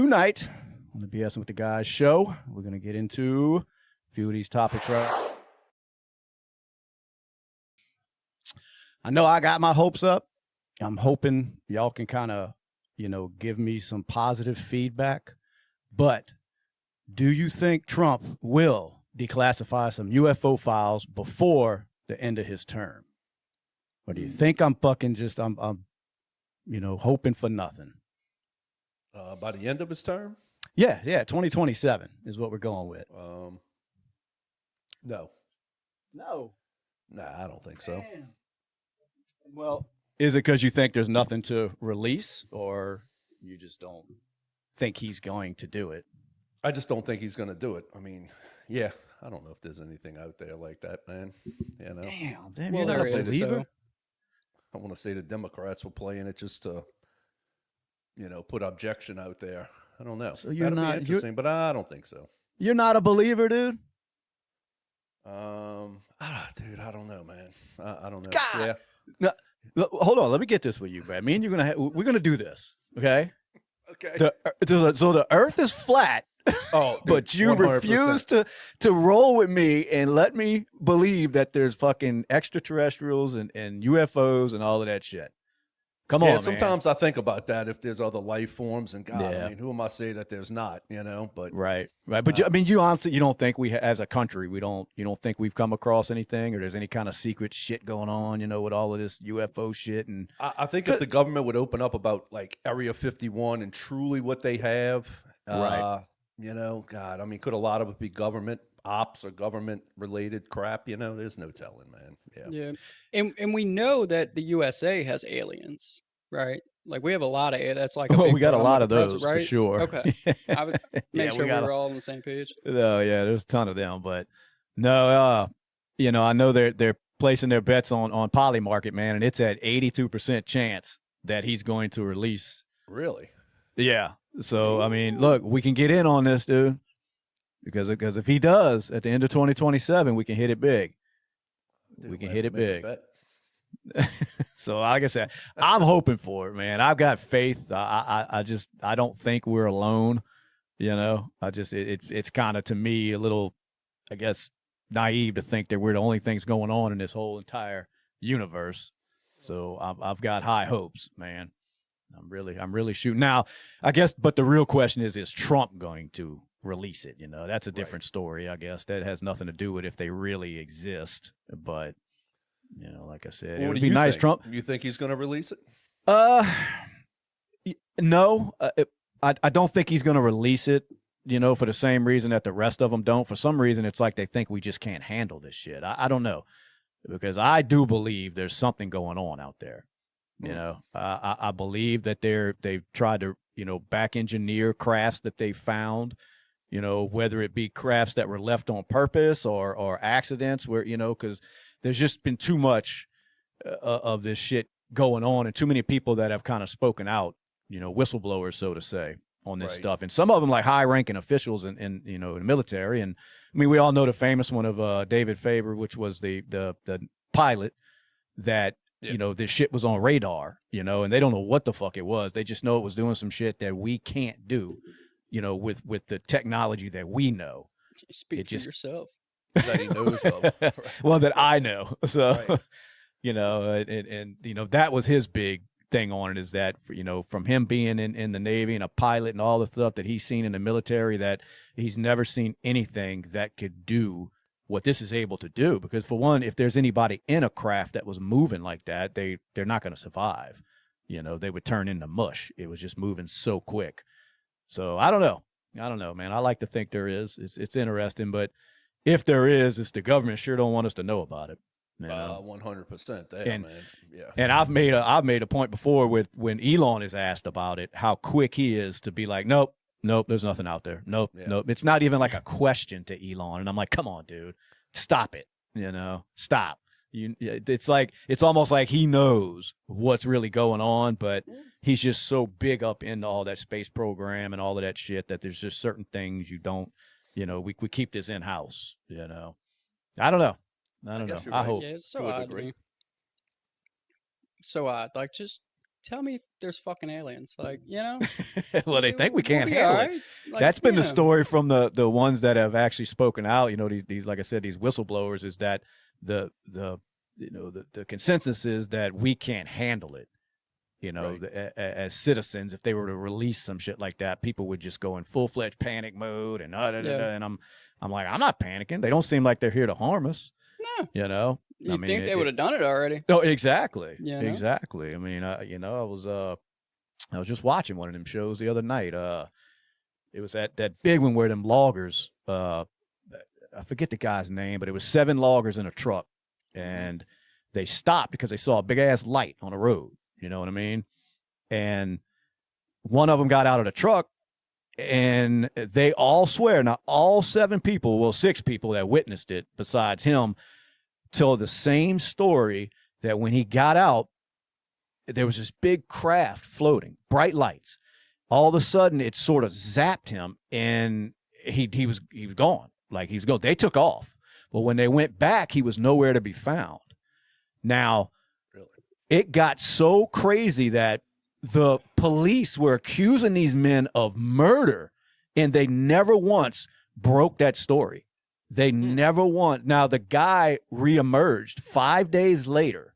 Tonight on the B.S.ing with the Guys show, we're going to get into a few of these topics right. I know I got my hopes up. I'm hoping y'all can kind of, give me some positive feedback. But do you think Trump will declassify some UFO files before the end of his term? Or do you think I'm fucking just, I'm hoping for nothing? By the end of his term? Yeah, 2027 is what we're going with. No. No. Nah, I don't think so. Well, is it because you think there's nothing to release, or you just don't think he's going to do it? I just don't think he's going to do it. I mean, yeah, I don't know if there's anything out there like that, man. Damn, well, you're not a believer? I want to say the Democrats were playing it just to, put objection out there. I don't know. So you're That'd be interesting, but I don't think so. You're not a believer, dude? Dude, I don't know, man. I don't know. God. Yeah. No, hold on, let me get this with you, Brad. Me and you're we're gonna do this, okay? Okay. So the Earth is flat. Oh, dude, but you 100%. Refuse to roll with me and let me believe that there's fucking extraterrestrials and UFOs and all of that shit. Come on, sometimes I think about that if there's other life forms, and God, I mean, who am I to say that there's not, But right. But you honestly, you don't think as a country, you don't think we've come across anything, or there's any kind of secret shit going on, with all of this UFO shit? And I think if the government would open up about like Area 51 and truly what they have, right. God, I mean, could a lot of it be government ops or government related crap? There's no telling, man. Yeah. And we know that the USA has aliens, right? Like we have a lot of that's like we got a lot of those, right? For sure. Okay. I would make sure we were all on the same page. No, there's a ton of them, but no, I know they're placing their bets on Polymarket, man, and it's at 82% chance that he's going to release. Really? Yeah. So, I mean, look, we can get in on this, dude, because if he does at the end of 2027, we can hit it big. Dude, we can hit it big. So, like I said, I'm hoping for it, man. I've got faith. I don't think we're alone. It's kind of, to me, a little, I guess, naive to think that we're the only things going on in this whole entire universe. So I've got high hopes, man. I'm really shooting now, I guess. But the real question is Trump going to release it? That's a different story. I guess that has nothing to do with if they really exist. But like I said, it would be nice. Trump. You think he's going to release it? No, I don't think he's going to release it. For the same reason that the rest of them don't. For some reason, it's like they think we just can't handle this shit. I don't know, because I do believe there's something going on out there. I believe that they've tried to, back engineer crafts that they found, whether it be crafts that were left on purpose or accidents where, because there's just been too much of this shit going on, and too many people that have kind of spoken out, whistleblowers, so to say, on this stuff. And some of them like high ranking officials in the military. And I mean, we all know the famous one of David Faber, which was the pilot that, this shit was on radar, and they don't know what the fuck it was. They just know it was doing some shit that we can't do, with the technology that we know. Speak for yourself. That he knows of. Well, that I know. So, and that was his big thing on it, is that, from him being in the Navy and a pilot and all the stuff that he's seen in the military, that he's never seen anything that could do what this is able to do. Because for one, if there's anybody in a craft that was moving like that, they're not going to survive. They would turn into mush. It was just moving so quick. So I don't know, man. I like to think there is. It's interesting, but if there is, it's the government sure don't want us to know about it. 100% there, man. Yeah. And I've made a point before with when Elon is asked about it, how quick he is to be like, nope, there's nothing out there. Nope. It's not even like a question to Elon. And I'm like, come on, dude, stop it. Stop. It's almost like he knows what's really going on, but he's just so big up into all that space program and all of that shit that there's just certain things you don't, we keep this in house, I don't know. I hope. Yeah, it's so odd to me. So odd. Like, just tell me there's fucking aliens. Like, you know, Well, they think we can't we'll be handle all it. right. Like, That's been the yeah. story from the ones that have actually spoken out. You know, these like I said, these whistleblowers, is that the consensus is that we can't handle it. You know, Right. as citizens, if they were to release some shit like that, people would just go in full-fledged panic mode, and and I'm like, I'm not panicking. They don't seem like they're here to harm us. No. You know, You think they would have done it already? Oh, exactly, You know? exactly. I mean, you know, I was just watching one of them shows the other night. It was that big one where them loggers. I forget the guy's name, but it was 7 loggers in a truck, and they stopped because they saw a big ass light on the road. You know what I mean? And one of them got out of the truck, and they all swear, now all 7 people, well, 6 people that witnessed it besides him, told the same story, that when he got out, there was this big craft floating, bright lights. All of a sudden, it sort of zapped him, and he was gone. Like, he was gone. They took off. But when they went back, he was nowhere to be found. Now, it got so crazy that the police were accusing these men of murder, and they never once broke that story. They never once. Now, the guy reemerged 5 days later,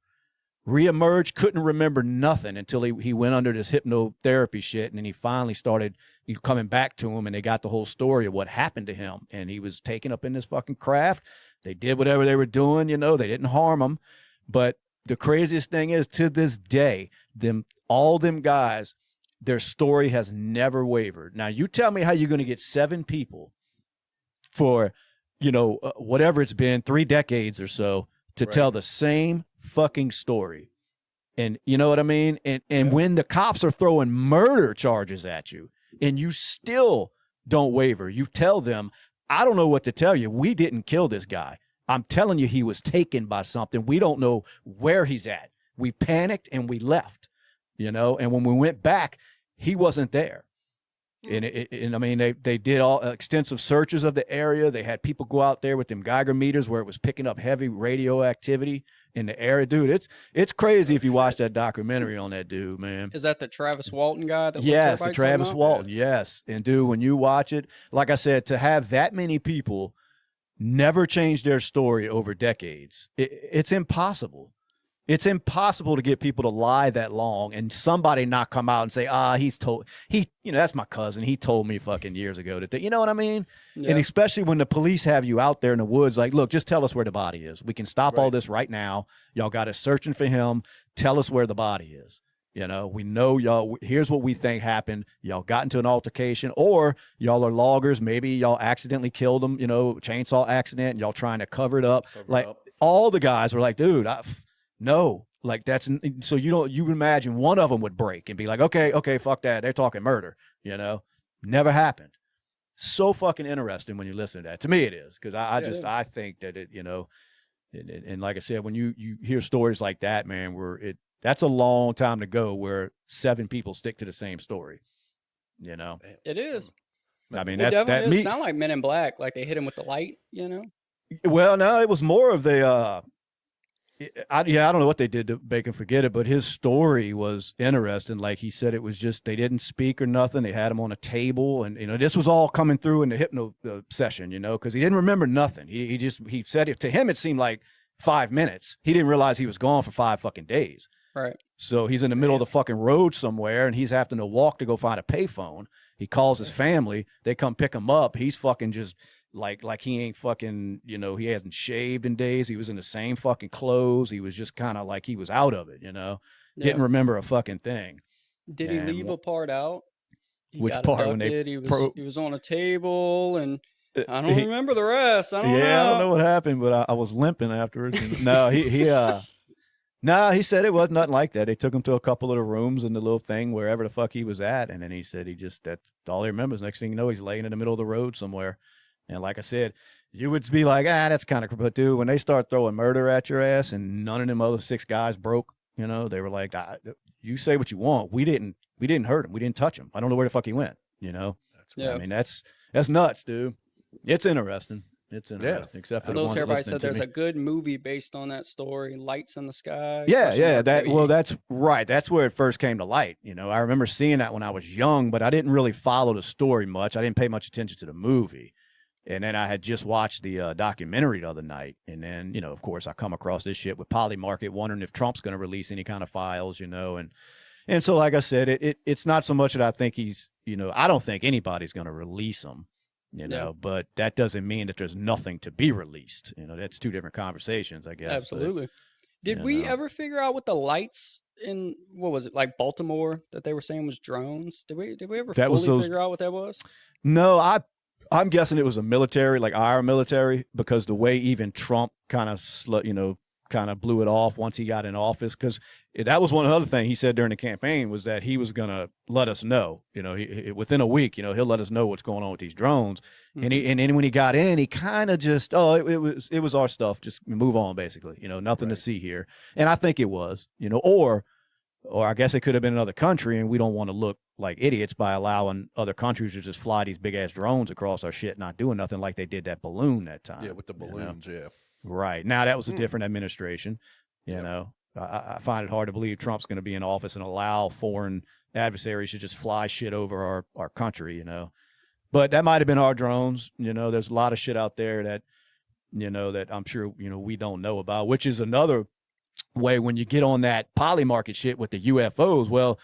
couldn't remember nothing until he went under this hypnotherapy shit, and then he finally started coming back to him, and they got the whole story of what happened to him. And he was taken up in this fucking craft. They did whatever they were doing, you know, they didn't harm him. But the craziest thing is, to this day, all them guys, their story has never wavered. Now, you tell me how you're going to get 7 people for, you know, whatever it's been, 3 decades or so, to tell the same fucking story. And you know what I mean? And when the cops are throwing murder charges at you, and you still don't waver, you tell them, I don't know what to tell you. We didn't kill this guy. I'm telling you, he was taken by something. We don't know where he's at. We panicked and we left, you know? And when we went back, he wasn't there. And I mean, they did all extensive searches of the area. They had people go out there with them Geiger meters where it was picking up heavy radioactivity in the area. Dude, it's crazy if you watch that documentary on that dude, man. Is that the Travis Walton guy? Yes, the Travis Walton, yes. And dude, when you watch it, like I said, to have that many people never change their story over decades, it's impossible. It's impossible to get people to lie that long and somebody not come out and say, that's my cousin. He told me fucking years ago that, you know what I mean? Yeah. And especially when the police have you out there in the woods, like, look, just tell us where the body is. We can stop all this right now. Y'all got us searching for him. Tell us where the body is. You know, we know y'all, here's what we think happened. Y'all got into an altercation, or y'all are loggers. Maybe y'all accidentally killed him, you know, chainsaw accident, and y'all trying to cover it up. All the guys were like, dude, no, like that's, so you imagine one of them would break and be like, okay, fuck that. They're talking murder, you know, never happened. So fucking interesting when you listen to that. To me, it is, because I think that it, you know, and like I said, when you hear stories like that, man, that's a long time to go where 7 people stick to the same story, you know. It is. I mean, it definitely sound like Men in Black, like they hit him with the light, you know. Well, no, it was more of the I don't know what they did to make him forget it, but his story was interesting. Like he said, it was just, they didn't speak or nothing. They had him on a table, and, you know, this was all coming through in the hypno session, you know, because he didn't remember nothing. He said it to him, it seemed like 5 minutes. He didn't realize he was gone for 5 fucking days. Right. So he's in the middle of the fucking road somewhere, and he's having to walk to go find a payphone. He calls his family. They come pick him up. He's fucking just like he ain't fucking, you know, he hasn't shaved in days. He was in the same fucking clothes. He was just kind of like he was out of it, you know. Yeah. Didn't remember a fucking thing. Did he leave a part out? Which part? When he was on a table, and I don't remember the rest. I don't know. I don't know what happened, but I was limping afterwards. No, he said it was nothing like that. They took him to a couple of the rooms in the little thing, wherever the fuck he was at. And then he said that's all he remembers. Next thing you know, he's laying in the middle of the road somewhere. And like I said, you would be like, that's kind of, but dude, when they start throwing murder at your ass and none of them other 6 guys broke, you know, they were like, you say what you want. We didn't hurt him. We didn't touch him. I don't know where the fuck he went, you know? I mean, that's nuts, dude. It's interesting. It's interesting, except for the Those ones everybody listening said to there's me. a good movie based on that story, Lights in the Sky. Yeah, question yeah. mark, That maybe. well, that's right. That's where it first came to light. You know, I remember seeing that when I was young, but I didn't really follow the story much. I didn't pay much attention to the movie. And then I had just watched the documentary the other night. And then, you know, of course, I come across this shit with Polymarket, wondering if Trump's going to release any kind of files, you know. And so, like I said, it's not so much that I think he's, you know, I don't think anybody's going to release them, you know, but that doesn't mean that there's nothing to be released. You know, that's two different conversations, I guess. Absolutely. Did you we know. ever figure out what the lights in, what was it, like Baltimore that they were saying was drones? Did we ever That was fully those- figure out what that was? No, I'm guessing it was a military, like our military, because the way even Trump kind of blew it off once he got in office, because that was one other thing he said during the campaign was that he was going to let us know, you know, within a week, you know, he'll let us know what's going on with these drones. Mm-hmm. And then when he got in, he kind of just, it was our stuff. Just move on, basically, you know, nothing to see here. And I think it was, you know, or I guess it could have been another country, and we don't want to look like idiots by allowing other countries to just fly these big ass drones across our shit, not doing nothing like they did that balloon that time. Yeah, with the balloons, yeah. Right. Now, that was a different administration. You know, I find it hard to believe Trump's going to be in office and allow foreign adversaries to just fly shit over our country, you know. But that might have been our drones. You know, there's a lot of shit out there that, you know, that I'm sure, you know, we don't know about, which is another way when you get on that Polymarket shit with the UFOs. Well,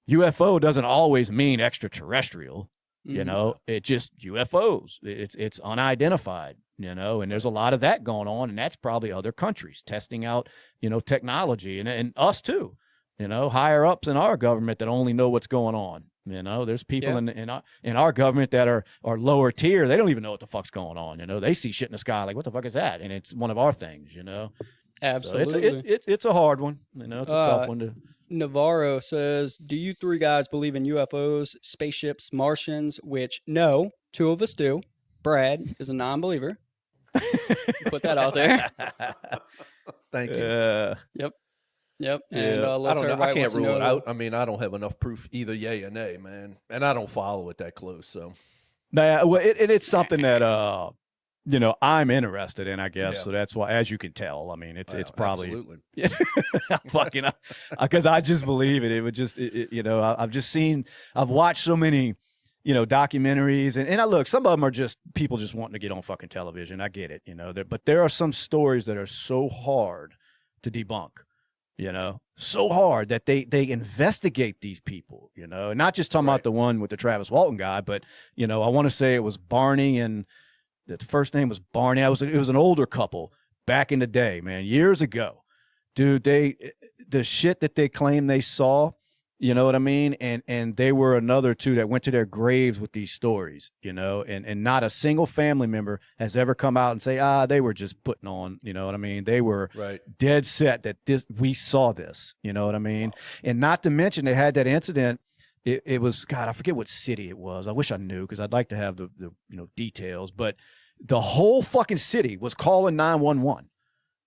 UFO doesn't always mean extraterrestrial. You know, it just UFOs. It's unidentified, you know, and there's a lot of that going on. And that's probably other countries testing out, you know, technology and us too, you know, higher ups in our government that only know what's going on. You know, there's people in our government that are lower tier. They don't even know what the fuck's going on. You know, they see shit in the sky like, what the fuck is that? And it's one of our things, you know. Absolutely. So it's a hard one. You know, it's a tough one to. Navarro says, do you three guys believe in UFOs, spaceships, Martians? Which, no, two of us do. Brad is a non-believer. Put that out there. Thank you. Yep. And I let's don't know. I everybody can't wants to rule it know. out. I mean, I don't have enough proof either yay or nay, man. And I don't follow it that close, so. Nah, well, it's something that you know, I'm interested in, I guess. Yeah. So that's why, as you can tell, I mean, it's probably Absolutely. fucking, because I just believe it. It would just, you know, I've watched so many, you know, documentaries, and I look, some of them are just people just wanting to get on fucking television. I get it, you know, but there are some stories that are so hard to debunk. You know, so hard that they investigate these people, you know, and not just talking about the one with the Travis Walton guy, but, you know, I want to say it was Barney, and the first name was Barney. It was an older couple back in the day, man, years ago. Dude, the shit that they claim they saw, you know what I mean? And they were another two that went to their graves with these stories, you know, and not a single family member has ever come out and say, they were just putting on, you know what I mean? They were dead set that we saw this, you know what I mean? Wow. And not to mention they had that incident. It was, God, I forget what city it was. I wish I knew, because I'd like to have the you know, details, but the whole fucking city was calling 911.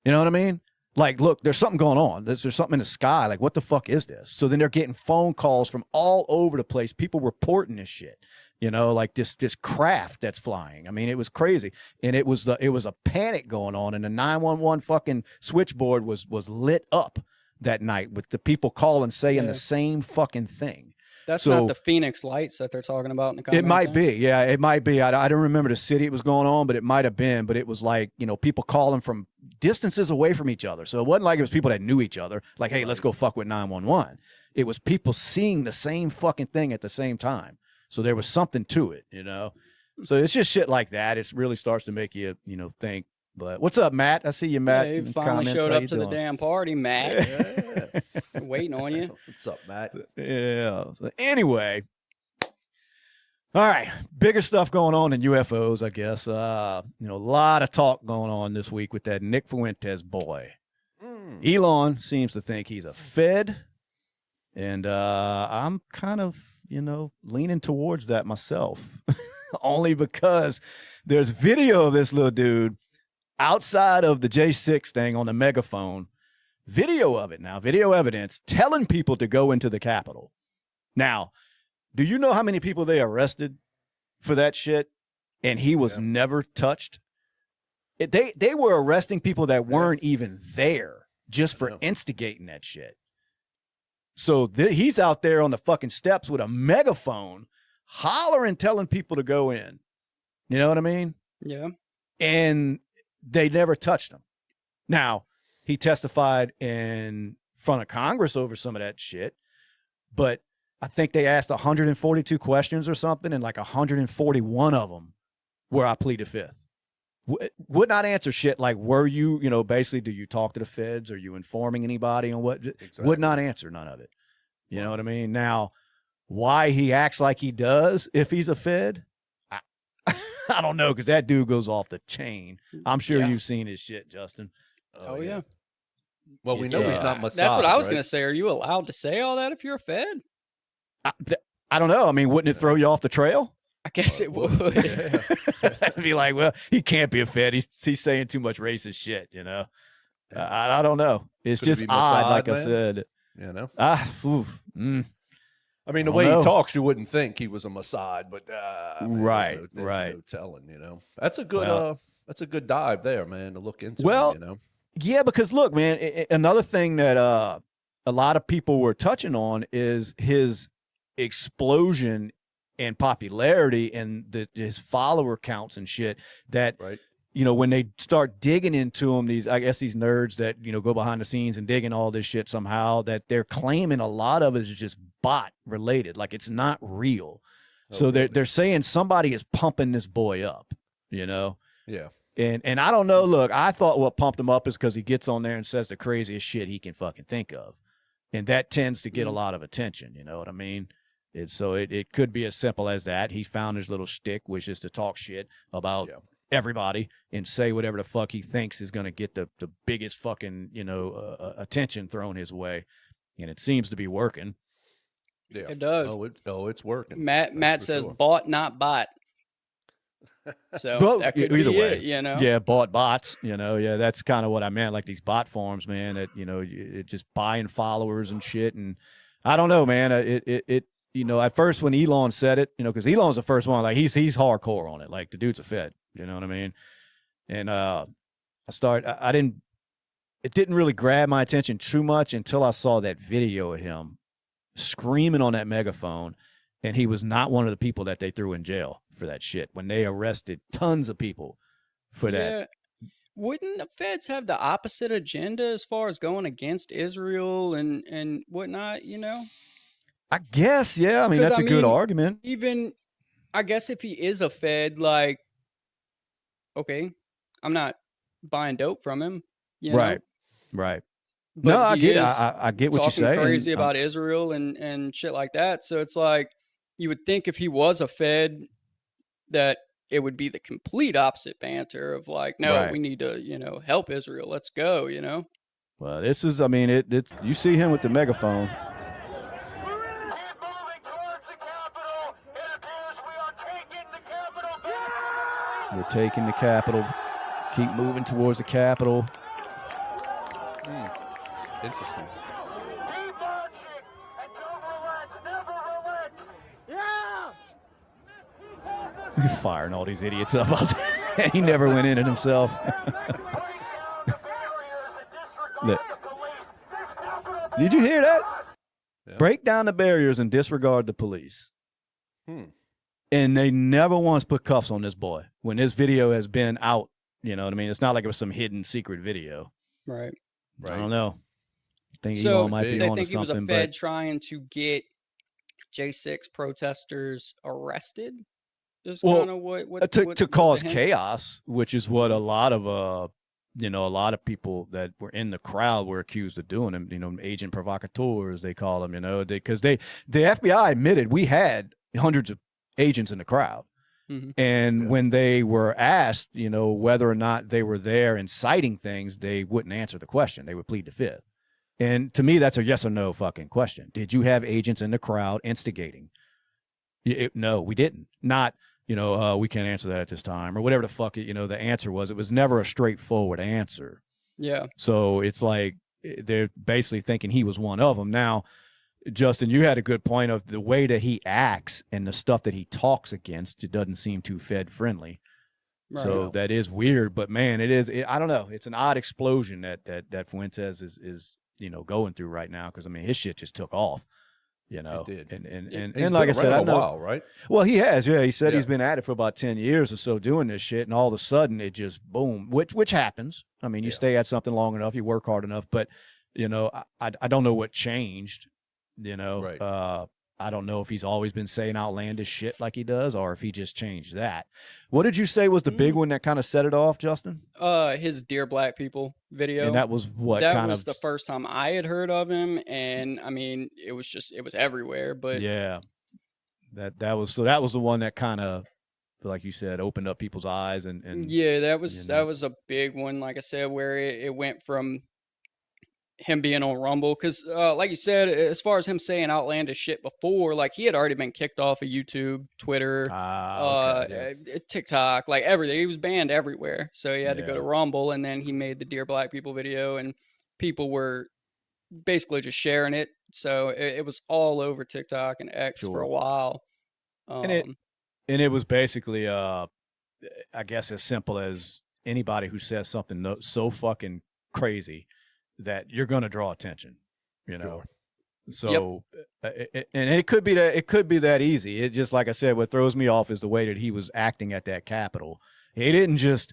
You know what I mean? Like, look, there's something going on. There's something in the sky. Like, what the fuck is this? So then they're getting phone calls from all over the place. People reporting this shit, you know, like this craft that's flying. I mean, it was crazy. And it was a panic going on. And the 911 fucking switchboard was lit up that night with the people calling, saying the same fucking thing. That's not the Phoenix Lights that they're talking about in the comments. It might be. Yeah, it might be. I don't remember the city it was going on, but it might have been. But it was like, you know, people calling from distances away from each other. So it wasn't like it was people that knew each other. Like, hey, let's go fuck with 911. It was people seeing the same fucking thing at the same time. So there was something to it, you know. So it's just shit like that. It really starts to make you, you know, think. But what's up, Matt? I see you, Matt. Yeah, you finally showed up to the damn party, Matt. Waiting on you. What's up, Matt? Yeah. So anyway, all right, bigger stuff going on than UFOs, I guess. You know, a lot of talk going on this week with that Nick Fuentes boy. Elon seems to think he's a Fed, and I'm kind of, you know, leaning towards that myself, only because there's video of this little dude outside of the J6 thing on the megaphone, video of it now, video evidence, telling people to go into the Capitol. Now, do you know how many people they arrested for that shit? And he was never touched. They were arresting people that weren't even there just for instigating that shit. So he's out there on the fucking steps with a megaphone, hollering, telling people to go in. You know what I mean? Yeah. And they never touched him. Now, he testified in front of Congress over some of that shit, but I think they asked 142 questions or something, and like 141 of them were I plead the fifth. Would not answer shit like, were you, basically, do you talk to the feds? Are you informing anybody on what? Exactly. Would not answer none of it. You know what I mean? Now, why he acts like he does if he's a fed, I don't know, because that dude goes off the chain. I'm sure you've seen his shit, Justin. Oh yeah. Well, we know he's not Mossad. That's what I was going to say. Are you allowed to say all that if you're a fed? I don't know. I mean, wouldn't it throw you off the trail? I guess it would. I'd be like, well, he can't be a fed. He's saying too much racist shit, I don't know. It's Could just it odd, Mossad, like man? I said. I mean, the way he talks, you wouldn't think he was a Mossad, but right. No telling. That's a good dive there, man, to look into. Yeah, because look, man, another thing that a lot of people were touching on is his explosion in popularity and his follower counts and shit. That when they start digging into him, these nerds that go behind the scenes and digging all this shit somehow, that they're claiming a lot of it is just bot related, like it's not real. So they're saying somebody is pumping this boy up, Yeah. And I don't know. Look, I thought what pumped him up is because he gets on there and says the craziest shit he can fucking think of, and that tends to get a lot of attention. You know what I mean? It could be as simple as that. He found his little shtick, which is to talk shit about everybody and say whatever the fuck he thinks is going to get the biggest fucking attention thrown his way, and it seems to be working. Yeah, it does. It's working. Matt says bought, not bot. So that could either be way, it, Yeah, bought bots, Yeah, that's kind of what I meant. Like these bot forms, man, that, it just buying followers and shit. And I don't know, man. At first when Elon said it, because Elon's the first one, like he's hardcore on it. Like the dude's a fed, you know what I mean? And it didn't really grab my attention too much until I saw that video of him screaming on that megaphone. And he was not one of the people that they threw in jail for that shit when they arrested tons of people for that. Wouldn't the feds have the opposite agenda as far as going against Israel and whatnot, I guess, yeah. I mean, that's a good argument. Even, I guess if he is a fed, like, okay, I'm not buying dope from him, Right. But no, I get it. I get what you're saying. Talking crazy about Israel and shit like that. So it's like, you would think if he was a fed that it would be the complete opposite banter of like, no, we need to, help Israel. Let's go, Well, this is, you see him with the megaphone. We're taking the Capitol. Keep moving towards the Capitol. Interesting. He's firing all these idiots up out there. He never went in it himself. Did you hear that? Yeah. Break down the barriers and disregard the police. And they never once put cuffs on this boy when this video has been out. You know what I mean? It's not like it was some hidden secret video. Right. I don't know. I think Elon might be on to something. He was a fed trying to get J6 protesters arrested. To cause chaos, which is what a lot of people that were in the crowd were accused of doing. Them, agent provocateurs, they call them. Because the FBI admitted we had hundreds of agents in the crowd, and when they were asked, whether or not they were there inciting things, they wouldn't answer the question. They would plead the fifth. And to me, that's a yes or no fucking question. Did you have agents in the crowd instigating? No, we didn't. Not. We can't answer that at this time, or whatever the fuck, the answer was. It was never a straightforward answer. Yeah. So it's like they're basically thinking he was one of them. Now, Justin, you had a good point of the way that he acts and the stuff that he talks against. It doesn't seem too Fed friendly. So that is weird, but man, I don't know. It's an odd explosion that Fuentes is going through right now. Cause I mean, his shit just took off, It did. And like I said, I know, a while, right? well, he has, yeah. He said he's been at it for about 10 years or so doing this shit. And all of a sudden it just boom, which happens. I mean, you stay at something long enough, you work hard enough, but I don't know what changed, Right. I don't know if he's always been saying outlandish shit like he does, or if he just changed that. What did you say was the big one that kind of set it off, Justin? His Dear Black People video. And that was what that was the first time I had heard of him, and I mean, it was everywhere. But yeah, that was the one that kind of, like you said, opened up people's eyes and yeah, that was a big one. Like I said, where it went from him being on Rumble, because like you said, as far as him saying outlandish shit before, like he had already been kicked off of YouTube, Twitter, TikTok, like everything. He was banned everywhere, so he had to go to Rumble, and then he made the Dear Black People video, and people were basically just sharing it, so it was all over TikTok and X for a while. And it was basically I guess as simple as anybody who says something so fucking crazy that you're going to draw attention, So, and it could be that easy. It just, like I said, what throws me off is the way that he was acting at that Capitol. He didn't just,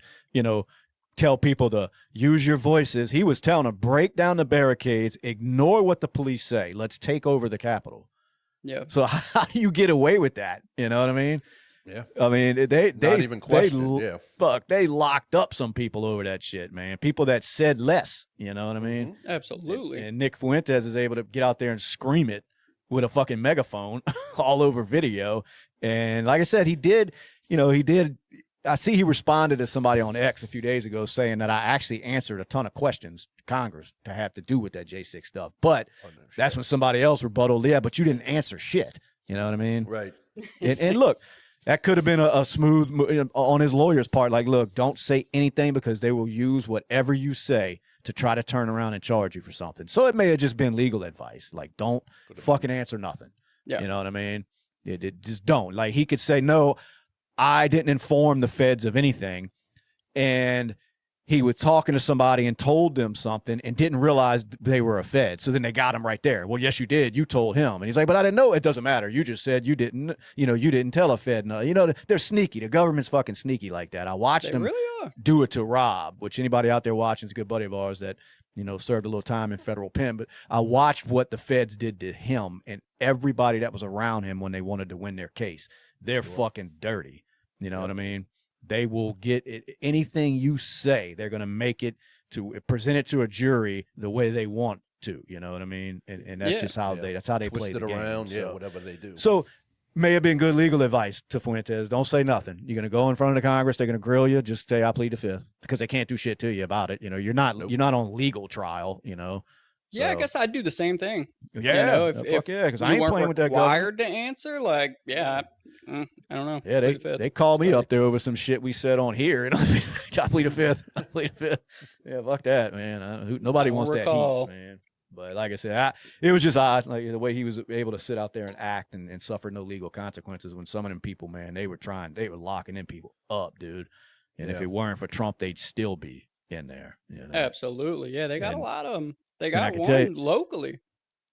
tell people to use your voices. He was telling them, break down the barricades, ignore what the police say. Let's take over the Capitol. Yeah. So how do you get away with that? You know what I mean? Yeah. I mean, they not even questioned. They locked up some people over that shit, man. People that said less, you know what I mean? Absolutely. And Nick Fuentes is able to get out there and scream it with a fucking megaphone all over video. And like I said, he did. I see he responded to somebody on X a few days ago saying that I actually answered a ton of questions to Congress to have to do with that J6 stuff. But that's when somebody else rebutted, but you didn't answer shit. You know what I mean? Right. And look, that could have been a smooth on his lawyer's part. Like, look, don't say anything because they will use whatever you say to try to turn around and charge you for something. So it may have just been legal advice. Like, don't fucking answer nothing. Yeah. You know what I mean? It just don't. Like, he could say, no, I didn't inform the feds of anything. And he was talking to somebody and told them something and didn't realize they were a fed. So then they got him right there. Well, yes, you did. You told him. And he's like, but I didn't know. It doesn't matter. You just said you didn't, you didn't tell a fed. No, they're sneaky. The government's fucking sneaky like that. I watched them do it to Rob, which anybody out there watching is a good buddy of ours that, served a little time in federal pen. But I watched what the feds did to him and everybody that was around him when they wanted to win their case. They're fucking dirty. You know what I mean? They will get it, anything you say. They're going to make it to present it to a jury the way they want to. You know what I mean? And that's just how they twist play the game. Around, so, whatever they do. So may have been good legal advice to Fuentes. Don't say nothing. You're going to go in front of the Congress. They're going to grill you. Just say I plead the fifth because they can't do shit to you about it. You're not on legal trial. Yeah, I guess I'd do the same thing. Yeah, if because I ain't playing with that. Required to answer, like, I don't know. Yeah, they called me up there over some shit we said on here, and I plead the fifth. I plead the fifth. Yeah, fuck that, man. Nobody wants that heat, man. But like I said, it was just odd, like the way he was able to sit out there and act and suffer no legal consequences when some of them people, man, they were locking in people up, dude. And if it weren't for Trump, they'd still be in there. Absolutely, yeah. They got a lot of them. They got one locally.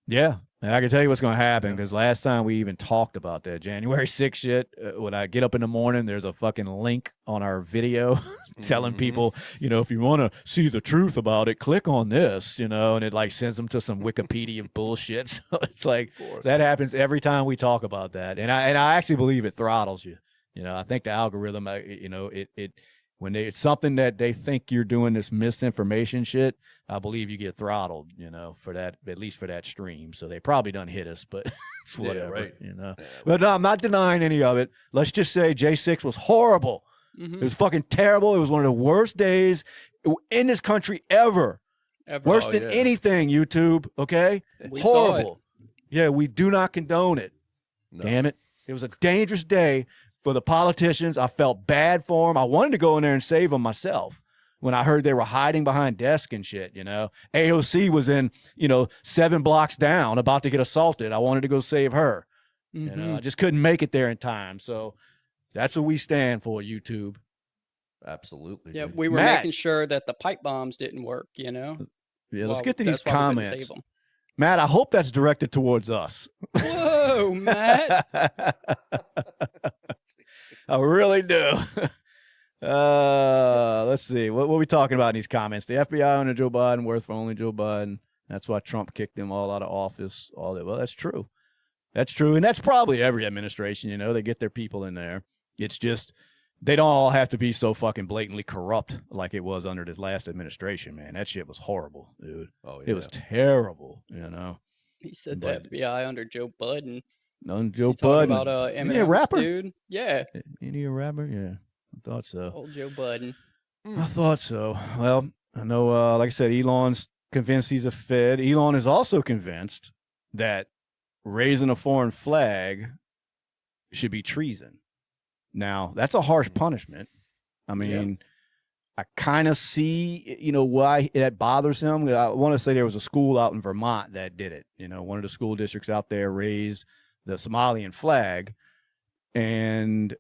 Yeah, and I can tell you what's going to happen because last time we even talked about that January 6th shit, when I get up in the morning, there's a fucking link on our video telling people, if you want to see the truth about it, click on this, and it like sends them to some Wikipedia bullshit. So it's like that happens every time we talk about that, and I actually believe it throttles you. I think the algorithm, when it's something that they think you're doing this misinformation shit, I believe you get throttled, for that, at least for that stream. So they probably done hit us, but it's whatever, Yeah. But no, I'm not denying any of it. Let's just say J6 was horrible. It was fucking terrible. It was one of the worst days in this country ever. Worse than anything, YouTube, okay? Horrible. Yeah, we do not condone it. No. Damn it. It was a dangerous day for the politicians. I felt bad for them. I wanted to go in there and save them myself when I heard they were hiding behind desks and shit, AOC was in, 7 blocks down about to get assaulted. I wanted to go save her. I just couldn't make it there in time. So that's what we stand for, YouTube. Absolutely. Yeah, dude. we were Matt. making sure that the pipe bombs didn't work, you know? Yeah, let's Well, get to these that's why we couldn't comments. save 'em. Matt, I hope that's directed towards us. Whoa, Matt. I really do. Let's see. What are we talking about in these comments? The FBI under Joe Biden, worth for only Joe Biden. That's why Trump kicked them all out of office. All that. Well, that's true. That's true. And that's probably every administration, you know, they get their people in there. It's just they don't all have to be so fucking blatantly corrupt like it was under this last administration, man. That shit was horrible, dude. Oh, yeah. It was terrible, you know. He said But- the FBI under Joe Budden. On Is Joe he talking Budden. about Isn't he a Eminem's rapper? dude? Yeah, Ain't he a rapper? Yeah, I thought so. old Joe Budden. I thought so. Well, I know, like I said, Elon's convinced he's a Fed. Elon is also convinced that raising a foreign flag should be treason. Now, that's a harsh punishment. I mean, I kind of see, you know, why that bothers him. I want to say there was a school out in Vermont that did it. You know, one of the school districts out there raised the Somalian flag. And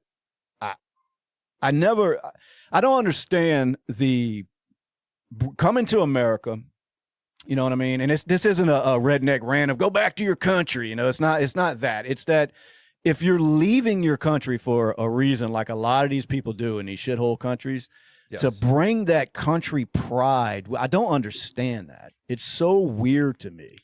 I don't understand the coming to America. You know what I mean? And this isn't a redneck rant of go back to your country. You know, it's not that. It's that if you're leaving your country for a reason, like a lot of these people do in these shithole countries, Yes. to bring that country pride, I don't understand that. It's so weird to me,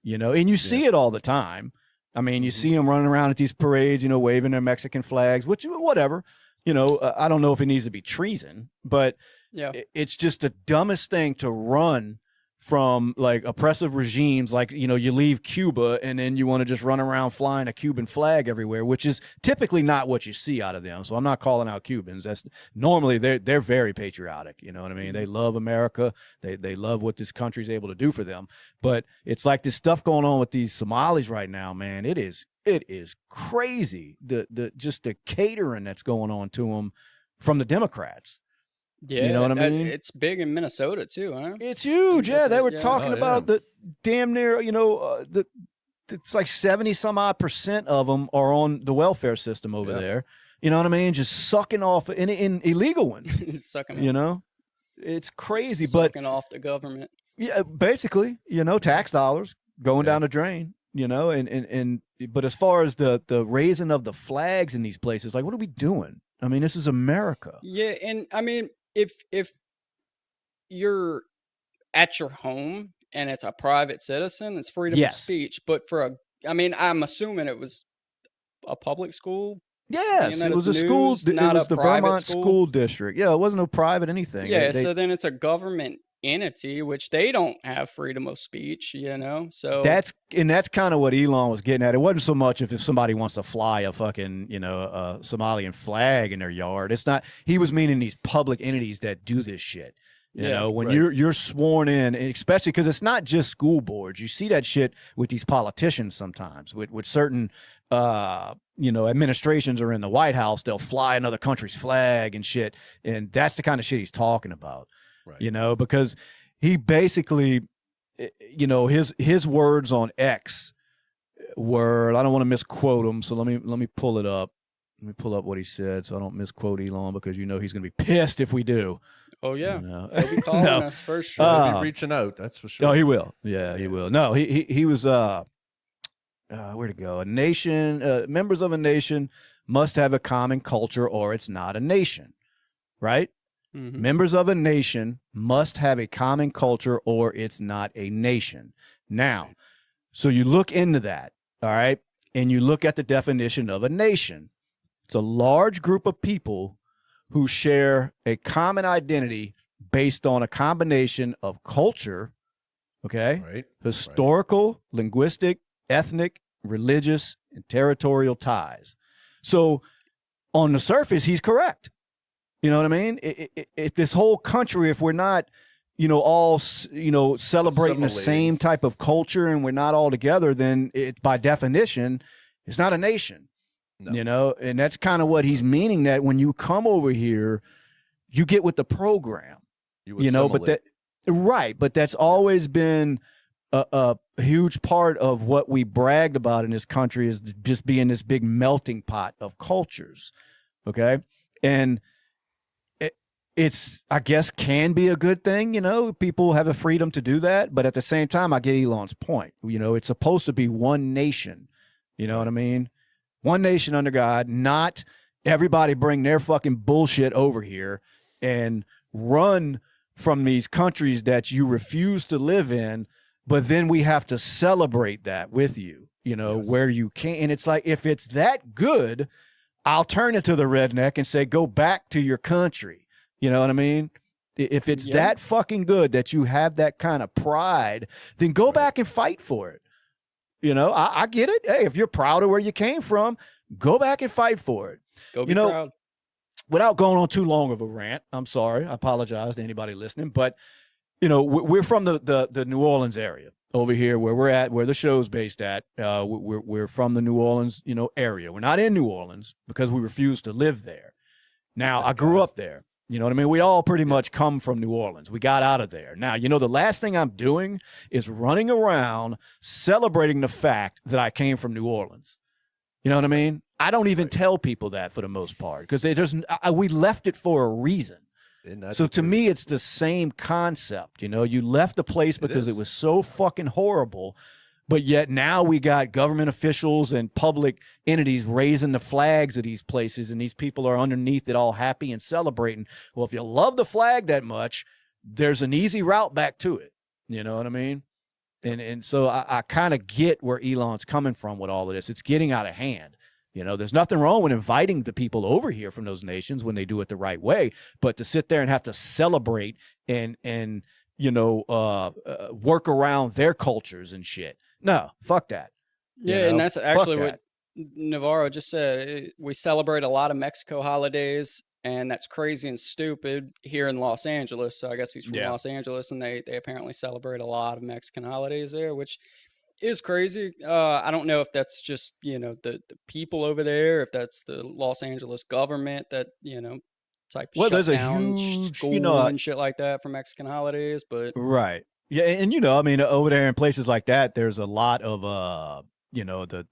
you know, and you see it all the time. I mean, you see them running around at these parades, you know, waving their Mexican flags, which, whatever, you know, I don't know if it needs to be treason, but Yeah. it's just the dumbest thing to run from like oppressive regimes. Like, you know, you leave Cuba and then you want to just run around flying a Cuban flag everywhere, which is typically not what you see out of them. So I'm not calling out Cubans. That's normally they're very patriotic. You know what I mean? They love America. They love what this country's able to do for them. But it's like this stuff going on with these Somalis right now, man. It is crazy. Just the catering that's going on to them from the Democrats. Yeah, You know what I mean? It's big in Minnesota too, huh? It's huge. Yeah, they were talking Oh, about yeah. the damn near, you know, it's like 70 some odd % of them are on the welfare system over Yeah. there. You know what I mean? Just sucking off in illegal ones. Sucking You off, know, it's crazy. But sucking off the government. yeah, basically, you know, tax dollars going Yeah. down the drain. You know, and but as far as the raising of the flags in these places, like, what are we doing? I mean, this is America. Yeah, and I mean, if you're at your home and it's a private citizen, it's freedom Yes. of speech. But I mean, I'm assuming it was a public school. Yes, that it was it's a school. news, It not was a the private Vermont school. school district. Yeah, it wasn't no private anything. Yeah, They- so then it's a government entity, which they don't have freedom of speech, you know. So that's kind of what Elon was getting at. It wasn't so much if somebody wants to fly a fucking, you know, a Somalian flag in their yard. It's not. He was meaning these public entities that do this shit. You Yeah, know, when right. you're sworn in, and especially because it's not just school boards. You see that shit with these politicians sometimes. With certain, you know, administrations are in the White House, they'll fly another country's flag and shit. And that's the kind of shit he's talking about. Right. You know, because he basically, you know, his words on X were, I don't want to misquote him, so let me pull it up. Let me pull up what he said so I don't misquote Elon, because you know he's going to be pissed if we do. oh yeah, You know? they'll be calling No. us for sure. They'll be reaching out, that's for sure. Oh, he will. Yeah, he will. No, he was where'd it go? A nation, members of a nation must have a common culture or it's not a nation. Right? Mhm. Members of a nation must have a common culture or it's not a nation. Now, so you look into that, all right? And you look at the definition of a nation. It's a large group of people who share a common identity based on a combination of culture, okay? Right. Historical, linguistic, ethnic, religious, and territorial ties. So on the surface, he's correct. You know what I mean? If this whole country, if we're not, you know, all, you know, celebrating the Assimilating. same type of culture and we're not all together, then it, by definition, it's not a nation. No. You know, and that's kind of what he's meaning, that when you come over here, you get with the program. You know, but assimilate. right, but that's always been a huge part of what we bragged about in this country, is just being this big melting pot of cultures. Okay, and it's, I guess, can be a good thing. People have the freedom to do that. But at the same time, I get Elon's point. It's supposed to be one nation. You know what I mean? One nation under God, not everybody bring their fucking bullshit over here and run from these countries that you refuse to live in. But then we have to celebrate that with you, where you can. And it's like, if it's that good, I'll turn it to the redneck and say, go back to your country. You know what I mean? If it's that fucking good that you have that kind of pride, then go back and fight for it. I get it. Hey, if you're proud of where you came from, go back and fight for it. Go be proud. Without going on too long of a rant, I'm sorry. I apologize to anybody listening, but we're from the New Orleans area over here where we're at, where the show's based at. We're from the New Orleans, area. We're not in New Orleans because we refuse to live there. Now, I grew up there. You know what I mean? We all pretty much come from New Orleans. We got out of there. Now, the last thing I'm doing is running around celebrating the fact that I came from New Orleans. You know what I mean? I don't even tell people that for the most part because we left it for a reason. So to me, it's the same concept. You left the place because it was so fucking horrible. But yet now we got government officials and public entities raising the flags of these places, and these people are underneath it all happy and celebrating. Well, if you love the flag that much, there's an easy route back to it. You know what I mean? And so I kind of get where Elon's coming from with all of this. It's getting out of hand. There's nothing wrong with inviting the people over here from those nations when they do it the right way, but to sit there and have to celebrate and work around their cultures and shit. No, fuck that. Yeah, and that's actually what Navarro just said. We celebrate a lot of Mexico holidays, and that's crazy and stupid here in Los Angeles. So I guess he's from Los Angeles, and they apparently celebrate a lot of Mexican holidays there, which is crazy. I don't know if that's just, the people over there, if that's the Los Angeles government that, type of there's a down huge, school and shit like that for Mexican holidays, but right. Yeah, and over there in places like that, there's a lot of the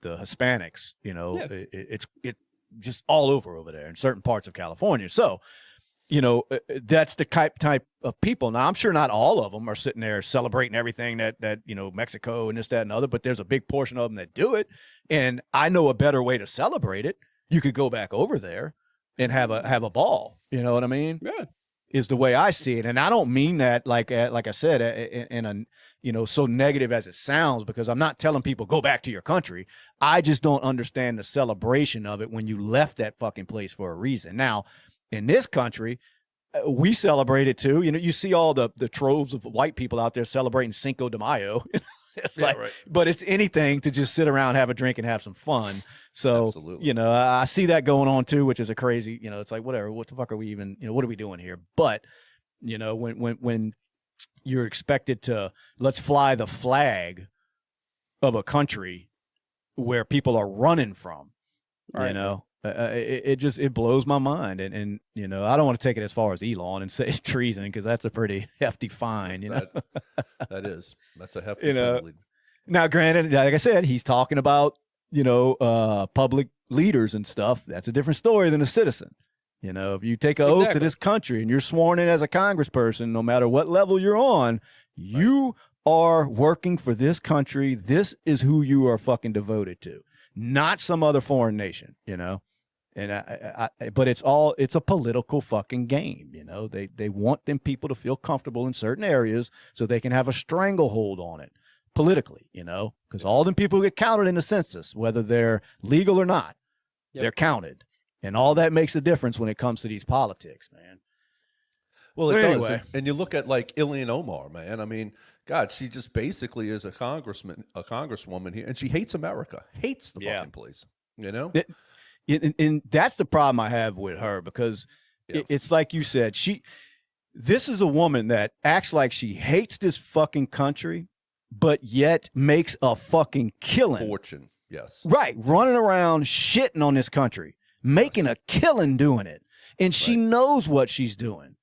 Hispanics. It's just all over there in certain parts of California. So, that's the type of people. Now, I'm sure not all of them are sitting there celebrating everything that Mexico and this, that, and other, but there's a big portion of them that do it. And I know a better way to celebrate it. You could go back over there and have a ball. You know what I mean? Yeah. Is the way I see it. And I don't mean that like I said, in a, so negative as it sounds, because I'm not telling people go back to your country. I just don't understand the celebration of it when you left that fucking place for a reason. Now, in this country, we celebrate it too. You see all the troves of white people out there celebrating Cinco de Mayo. It's but it's anything to just sit around, have a drink, and have some fun. So, absolutely. I see that going on too, which is a crazy, it's like, whatever, what the fuck are we even, what are we doing here? But, when you're expected to, let's fly the flag of a country where people are running from, it blows my mind. And I don't want to take it as far as Elon and say treason, because that's a pretty hefty fine, that's a hefty penalty. Now, granted, like I said, he's talking about, public leaders and stuff. That's a different story than a citizen. If you take an oath to this country and you're sworn in as a congressperson, no matter what level you're on, you are working for this country. This is who you are fucking devoted to, not some other foreign nation, And but it's a political fucking game. They want them people to feel comfortable in certain areas so they can have a stranglehold on it politically, because all them people get counted in the census, whether they're legal or not, they're counted. And all that makes a difference when it comes to these politics, man. Well, it does. And you look at like Ilhan Omar, man. I mean, God, she just basically is a congresswoman here, and she hates America, hates the fucking place, And that's the problem I have with her, because it's like you said, this is a woman that acts like she hates this fucking country, but yet makes a fucking killing. Fortune, yes. Right, running around shitting on this country, making a killing doing it. And she knows what she's doing.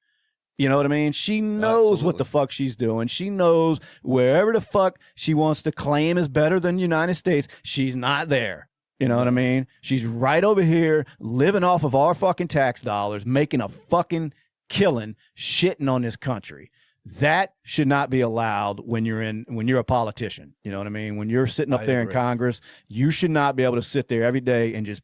You know what I mean? She knows what the fuck she's doing. She knows wherever the fuck she wants to claim is better than the United States, she's not there. You know what I mean? She's right over here living off of our fucking tax dollars, making a fucking killing, shitting on this country. That should not be allowed when you're a politician. You know what I mean? When you're sitting up there in Congress, you should not be able to sit there every day and just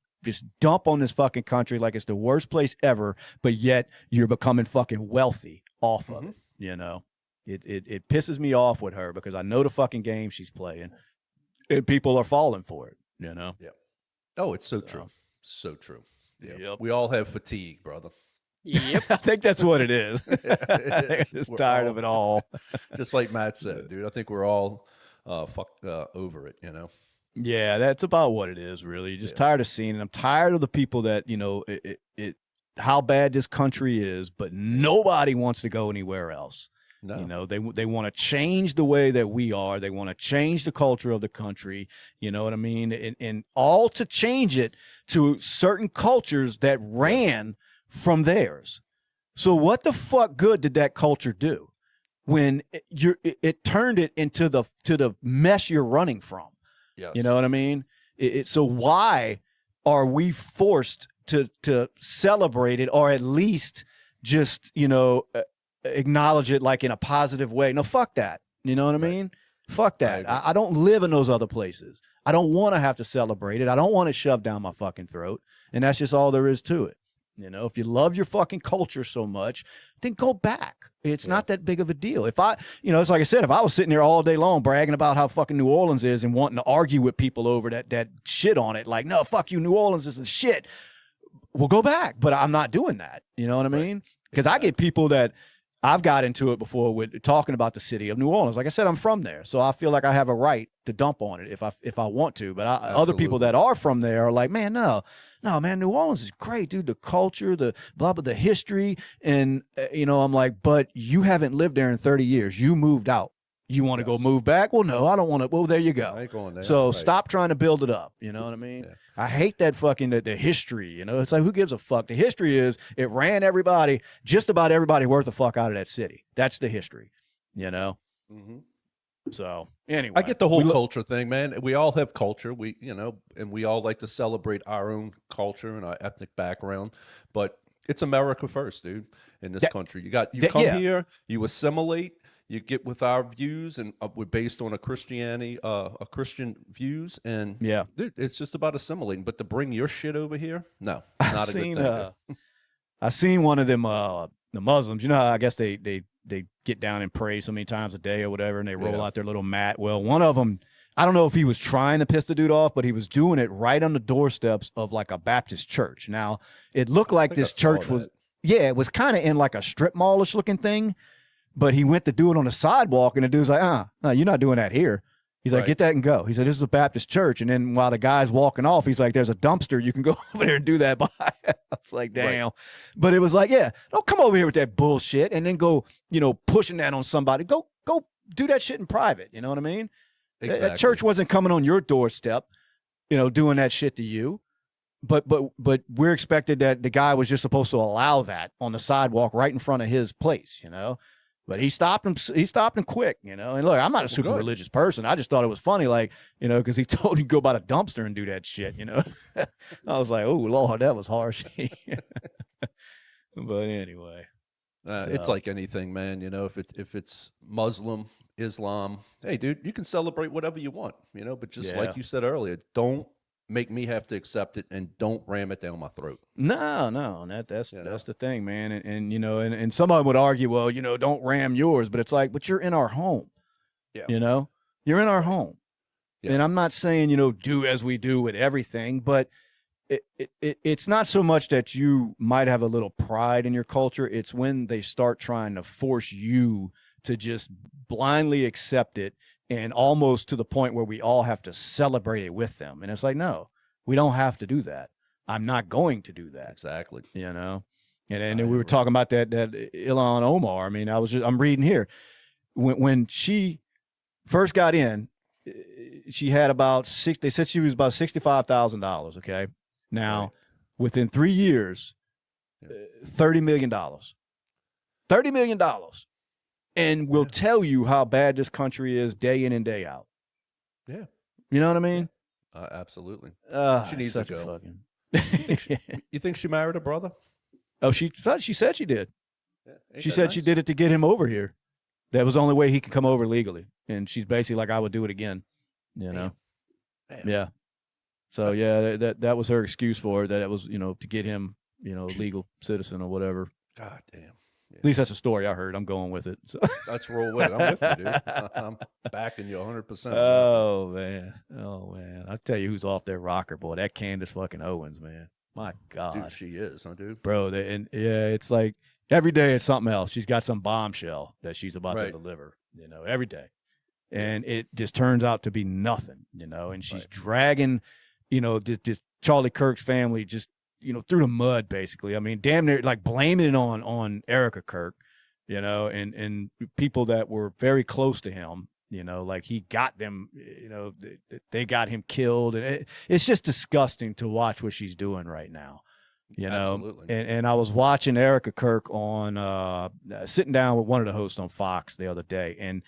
dump on this fucking country like it's the worst place ever, but yet you're becoming fucking wealthy off of it. You know, it pisses me off with her because I know the fucking game she's playing and people are falling for it, you know? Yeah. Oh, it's so true. So true. Yeah. Yep. We all have fatigue, brother. Yep. I think that's what it is. Just tired of it all. Just like Matt said, dude. I think we're all over it, you know? Yeah, that's about what it is, really. Just tired of seeing it. I'm tired of the people that, you know, how bad this country is, but nobody wants to go anywhere else. No. You know, they want to change the way that we are. They want to change the culture of the country. You know what I mean? And all to change it to certain cultures that ran from theirs. So what the fuck good did that culture do when it turned it into the mess you're running from? Yes. You know what I mean? So why are we forced to celebrate it, or at least just, you know, acknowledge it like in a positive way? No, fuck that. You know what I mean? Fuck that. I don't live in those other places. I don't want to have to celebrate it. I don't want it shoved down my fucking throat. And that's just all there is to it. You know, if you love your fucking culture so much, then go back. It's not that big of a deal. If it's like I said, if I was sitting there all day long bragging about how fucking New Orleans is and wanting to argue with people over that shit on it, like, no, fuck you, New Orleans is shit. We'll go back. But I'm not doing that. You know what I mean? Because I get people that I've got into it before with talking about the city of New Orleans. Like I said, I'm from there, so I feel like I have a right to dump on it if I want to. But other people that are from there are like, man, no, man, New Orleans is great, dude. The culture, the blah, blah, the history, and you know, I'm like, but you haven't lived there in 30 years. You moved out. You want to go move back? Well, no, I don't want to. Well, there you go. I ain't going there. So stop trying to build it up. You know what I mean? Yeah. I hate that fucking the history. You know, it's like, who gives a fuck? The history is it ran everybody, just about everybody worth a fuck out of that city. That's the history. You know. Mm-hmm. So anyway, I get the whole culture thing, man. We all have culture. And we all like to celebrate our own culture and our ethnic background. But it's America first, dude. In this country, you come here, you assimilate. You get with our views, and we're based on a Christian views, and dude, it's just about assimilating. But to bring your shit over here, no, not a good thing. I seen one of them, the Muslims. You know how I guess they get down and pray so many times a day or whatever, and they roll out their little mat. Well, one of them, I don't know if he was trying to piss the dude off, but he was doing it right on the doorsteps of like a Baptist church. Now it looked like this church was, it was kind of in like a strip mallish looking thing. But he went to do it on the sidewalk, and the dude's like, no, you're not doing that here. He's like, get that and go. He said, this is a Baptist church. And then while the guy's walking off, he's like, there's a dumpster. You can go over there and do that by. I was like, damn. Right. But it was like, don't come over here with that bullshit and then go, you know, pushing that on somebody. Go do that shit in private. You know what I mean? Exactly. That church wasn't coming on your doorstep, you know, doing that shit to you. But we're expected that the guy was just supposed to allow that on the sidewalk right in front of his place, you know? But he stopped him. He stopped him quick, you know. And look, I'm not a super religious person. I just thought it was funny, like, you know, because he told you to go by the dumpster and do that shit, you know. I was like, oh Lord, that was harsh. But anyway, it's like anything, man. You know, if it's Muslim, Islam, hey, dude, you can celebrate whatever you want, you know. But just like you said earlier, don't make me have to accept it, and don't ram it down my throat. No, that's the thing, man. And you know, and someone would argue, well, you know, don't ram yours, but it's like, but you're in our home. Yeah. You know, you're in our home. Yeah. And I'm not saying, you know, do as we do with everything, but it's not so much that you might have a little pride in your culture. It's when they start trying to force you to just blindly accept it, and almost to the point where we all have to celebrate it with them. And it's like, no, we don't have to do that. I'm not going to do that. Exactly. You know? And then we were talking about that Elon Omar. I mean, I'm reading here. When she first got in, she had they said she was about $65,000. Okay. Now, within 3 years, $30 million. $30 million. And will tell you how bad this country is day in and day out. Yeah. You know what I mean? Absolutely. She needs to go. Fucking... You think she married her brother? Oh, she said she did. Yeah. She said she did it to get him over here. That was the only way he could come over legally. And she's basically like, I would do it again. You know? Damn. Yeah. So yeah, that was her excuse for it. That it was, you know, to get him, you know, legal citizen or whatever. God damn. Yeah. At least that's a story I heard. I'm going with it. So. Let's roll with it. I'm with you, dude. I'm backing you 100%. Oh man. I'll tell you who's off their rocker, boy. That Candace fucking Owens, man. My God. Dude, she is, huh, dude? Bro, it's like every day it's something else. She's got some bombshell that she's about to deliver, you know, every day. And it just turns out to be nothing, you know, and she's dragging, you know, this Charlie Kirk's family just, you know, through the mud, basically. I mean, damn near like blaming it on Erica Kirk, you know, and people that were very close to him, you know, like he got them, you know, they got him killed. And it's just disgusting to watch what she's doing right now, you know. Absolutely. And I was watching Erica Kirk on sitting down with one of the hosts on Fox the other day, and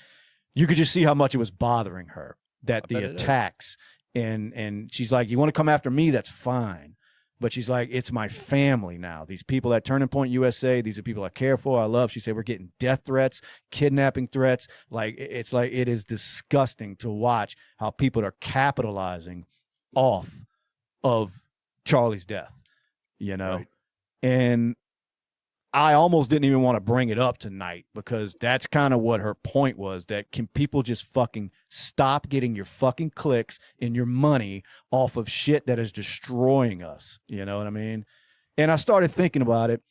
you could just see how much it was bothering her, that the attacks. And she's like, you want to come after me? That's fine. But she's like, it's my family now. These people at Turning Point USA, these are people I care for, I love. She said, we're getting death threats, kidnapping threats. Like, it's like, it is disgusting to watch how people are capitalizing off of Charlie's death, you know? Right. And I almost didn't even want to bring it up tonight because that's kind of what her point was, that can people just fucking stop getting your fucking clicks and your money off of shit that is destroying us? You know what I mean? And I started thinking about it.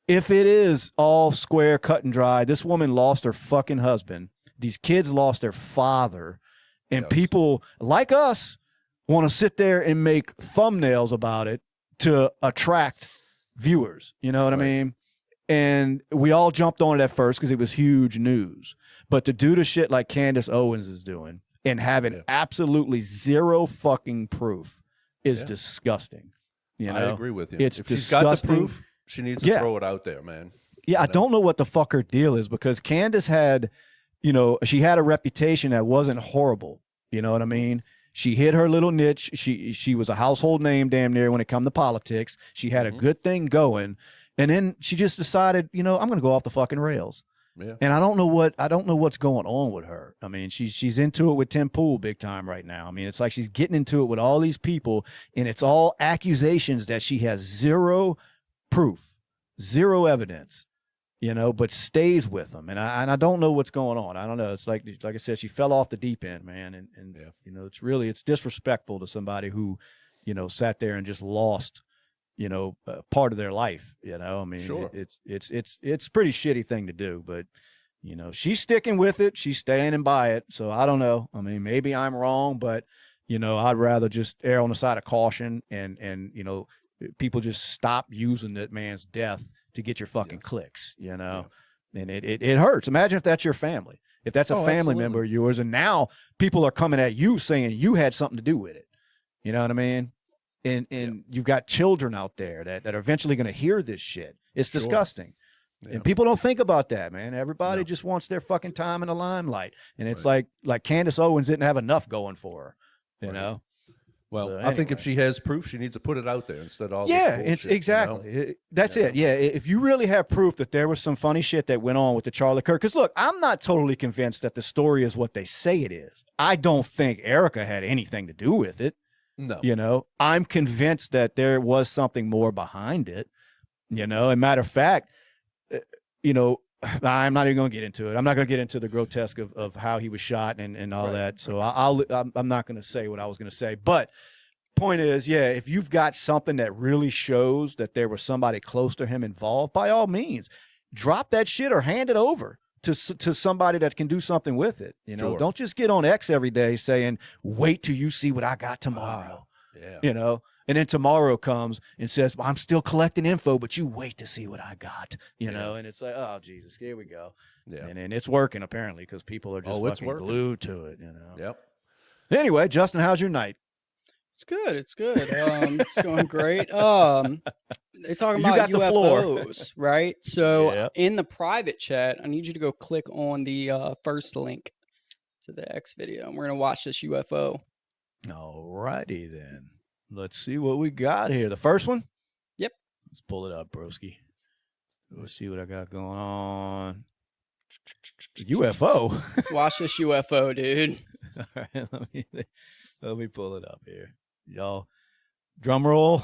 If it is all square, cut and dry, this woman lost her fucking husband. These kids lost their father. And people like us want to sit there and make thumbnails about it to attract viewers, you know what I mean? And we all jumped on it at first because it was huge news. But to do the shit like Candace Owens is doing and having absolutely zero fucking proof is disgusting. You know? I agree with you. It's if disgusting. She's got the proof, she needs to throw it out there, man. Yeah, I don't know what the fuck her deal is, because Candace had, you know, she had a reputation that wasn't horrible. You know what I mean? She hit her little niche. She was a household name damn near when it come to politics. She had a good thing going. And then she just decided, you know, I'm going to go off the fucking rails. Yeah. And I don't know what's going on with her. I mean, she's into it with Tim Pool big time right now. I mean, it's like she's getting into it with all these people, and it's all accusations that she has zero proof, zero evidence, you know, but stays with them. And I don't know what's going on. I don't know. It's like I said, she fell off the deep end, man. And you know, it's disrespectful to somebody who, you know, sat there and just lost, you know, part of their life, you know. I mean, it's pretty shitty thing to do, but you know, she's sticking with it. She's standing by it. So I don't know. I mean, maybe I'm wrong, but you know, I'd rather just err on the side of caution and, you know, people just stop using that man's death to get your fucking clicks, you know. And it hurts. Imagine if that's your family, if that's a family member of yours, and now people are coming at you saying you had something to do with it. You know what I mean? And you've got children out there that are eventually going to hear this shit. It's disgusting. And people don't think about that, man. Everybody just wants their fucking time in the limelight. And it's like Candace Owens didn't have enough going for her, you know? Well, So, I think if she has proof, she needs to put it out there instead of all this bullshit, it's exactly. You know? That's it. Yeah, if you really have proof that there was some funny shit that went on with the Charlie Kirk, because look, I'm not totally convinced that the story is what they say it is. I don't think Erica had anything to do with it. No. You know, I'm convinced that there was something more behind it, you know. And matter of fact, you know, I'm not even going to get into it. I'm not going to get into the grotesque of how he was shot and all that. So I'm not going to say what I was going to say. But point is, if you've got something that really shows that there was somebody close to him involved, by all means, drop that shit or hand it over to somebody that can do something with it. You know, don't just get on X every day saying, wait till you see what I got tomorrow. You know, and then tomorrow comes and says, well, I'm still collecting info, but you wait to see what I got, you know? And it's like, oh, Jesus, here we go. Yeah. And it's working apparently because people are just fucking glued to it, you know? Yep. Anyway, Justin, how's your night? It's good. It's good. It's going great. They're talking about UFOs, right? So in the private chat, I need you to go click on the first link to the X video, and we're going to watch this UFO. All righty then. Let's see what we got here. The first one? Yep. Let's pull it up, broski. Let's see what I got going on. UFO. Watch this UFO, dude. All right, let me pull it up here, y'all. Drum roll.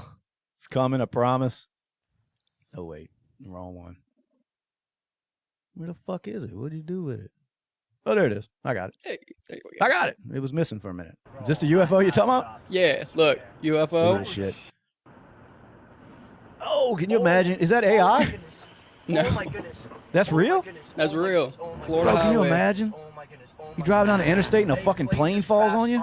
It's coming, I promise. Oh wait, wrong one. Where the fuck is it? What did you do with it? Oh, there it is. I got it. Hey, there we go. I got it. It was missing for a minute. Is this the UFO you're talking about? Yeah, look, UFO. Look at shit. Oh, can you imagine? Is that AI? No. Oh my goodness. That's real? That's real. Florida Bro, can you highway. imagine? Oh my goodness. Oh You my driving down the goodness. interstate and a fucking plane falls on you?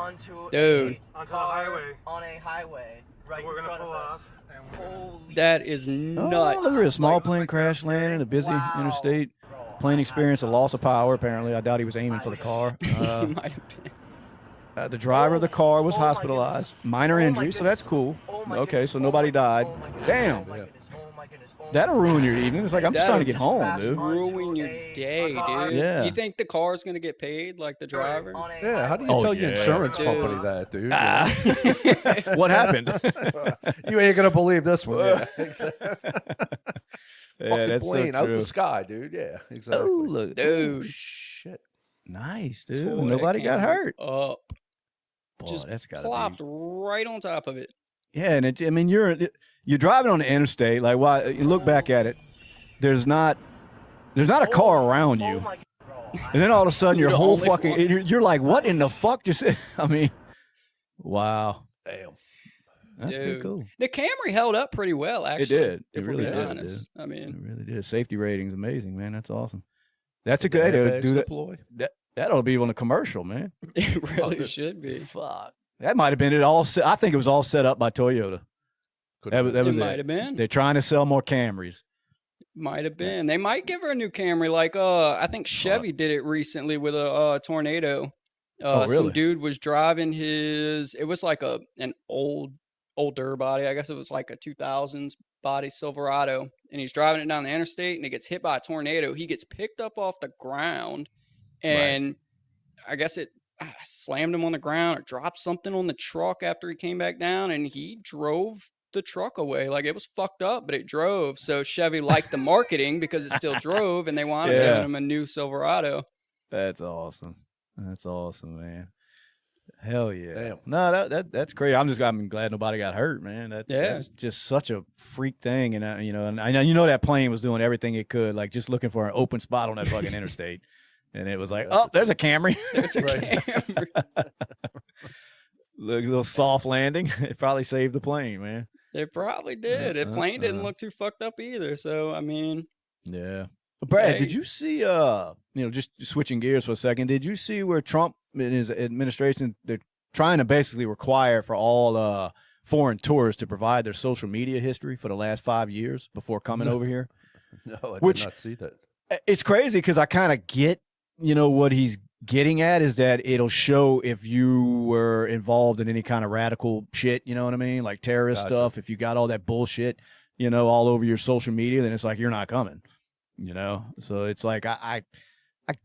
Dude. Onto a highway. On a highway. Right We're in gonna front pull of us. off. And Holy That is Oh, nuts. look at this. Small plane crash landing, a busy Wow. interstate. Plane experienced a loss of power, apparently. I doubt he was aiming for the car. Might have been. The driver of the car was Oh my hospitalized. Minor Oh my injury, so that's goodness. cool. Oh my Okay, goodness. so Oh nobody my- died. oh my goodness. Damn. Oh my goodness. Oh my goodness. Oh my That'll goodness. ruin your evening. It's like, I'm just trying to get home, That'll dude. Ruin your day, dude. Yeah. You think the car's gonna get paid like the driver? On a Yeah, how do you Oh, tell your yeah. insurance Dude. company that, dude? Ah. What happened? You ain't gonna believe this one. Yeah, exactly. Yeah, Fucking that's so plane out true. the sky, dude. Yeah, exactly. Oh, look. Dude. Shit. Nice, dude. Tore Nobody that got camera hurt. Up. Boy, Just that's got to plopped be. right on top of it. Yeah, and I mean, you're driving on the interstate. Like, why? You look back at it. There's not a car around Oh you, my and then all of a sudden, your You're the whole only fucking. one. You're like, what in the fuck just? I mean, wow, Damn. that's pretty Dude. cool. The Camry held up pretty well, actually. did. It if we're really being did, it honest. I It mean, really did. Safety rating's amazing, man. That's awesome. That's a good idea to Airbags do that. deploy. That ought to be on a commercial, man. it really should be. Fuck. That might have been it all. I think it was all set up by Toyota. That was It it. might have been. They're trying to sell more Camrys. Might have been. They might give her a new Camry. Like, I think Chevy did it recently with a tornado. Oh, really? Some dude was driving his. It was like an older body. I guess it was like a 2000s body Silverado, and he's driving it down the interstate, and it gets hit by a tornado. He gets picked up off the ground, and I guess it slammed him on the ground or dropped something on the truck after he came back down, and he drove the truck away. Like, it was fucked up, but it drove. So Chevy liked the marketing because it still drove, and they wound up Yeah. giving him a new Silverado. That's awesome. That's awesome, man. Hell yeah. Damn. No, that's great. I'm glad nobody got hurt, man. Yeah. That's just such a freak thing. And and I know that plane was doing everything it could, like just looking for an open spot on that fucking interstate. And it was like, oh, there's a Camry. There's a Right. Camry. Look, a little soft landing. It probably saved the plane, man. They probably did. The plane didn't uh. look too fucked up either. So, I mean, Yeah. Brad, Yeah, did you see just switching gears for a second, did you see where Trump and his administration, they're trying to basically require for all foreign tourists to provide their social media history for the last 5 years before coming over here? No, I Which- did not see that. It's crazy because I kind of get, what he's getting at is that it'll show if you were involved in any kind of radical shit, you know what I mean? Like terrorist Gotcha. stuff. If you got all that bullshit, all over your social media, then it's like, you're not coming, So it's like, I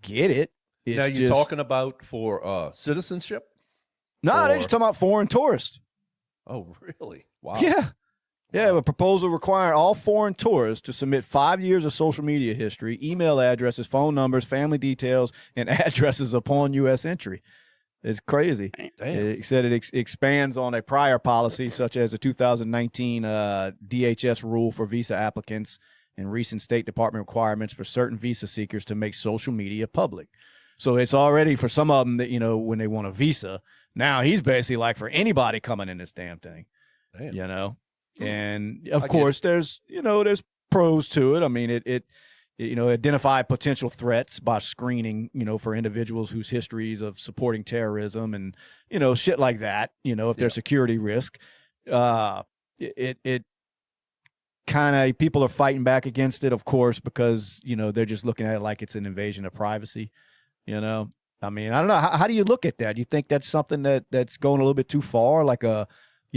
get it. It's Now you're just, talking about for citizenship? no, they're or- just talking about foreign tourists. Oh, really? Wow. Yeah, a proposal requiring all foreign tourists to submit 5 years of social media history, email addresses, phone numbers, family details, and addresses upon U.S. entry. It's crazy. Damn. It said it expands on a prior policy, such as the 2019 DHS rule for visa applicants and recent State Department requirements for certain visa seekers to make social media public. So it's already for some of them that, when they want a visa. Now he's basically like for anybody coming in this damn thing, Damn. And I of get course there's pros to it. I mean, it identify potential threats by screening, for individuals whose histories of supporting terrorism and, shit like that, if there's security risk, it kind of, people are fighting back against it, of course, because, they're just looking at it like it's an invasion of privacy, I mean, I don't know. How do you look at that? Do you think that's something that's going a little bit too far? Like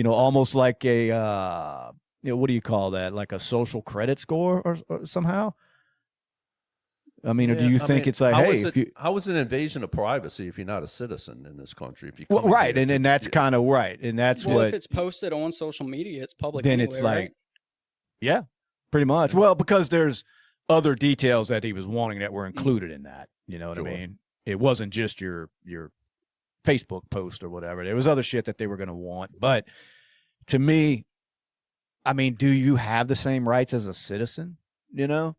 almost like a, what do you call that? Like a social credit score or somehow? I mean, or do you think it's like, hey, how is it an invasion of privacy if you're not a citizen in this country? If you well, right, and that's kind of right, and that's well, what. if it's posted on social media, it's public. Then anyway, it's like, right? yeah, pretty much. Well, because there's other details that he was wanting that were included in that. You know what Sure. I mean? It wasn't just your Facebook post or whatever. There was other shit that they were going to want. But to me, I mean, do you have the same rights as a citizen? You know,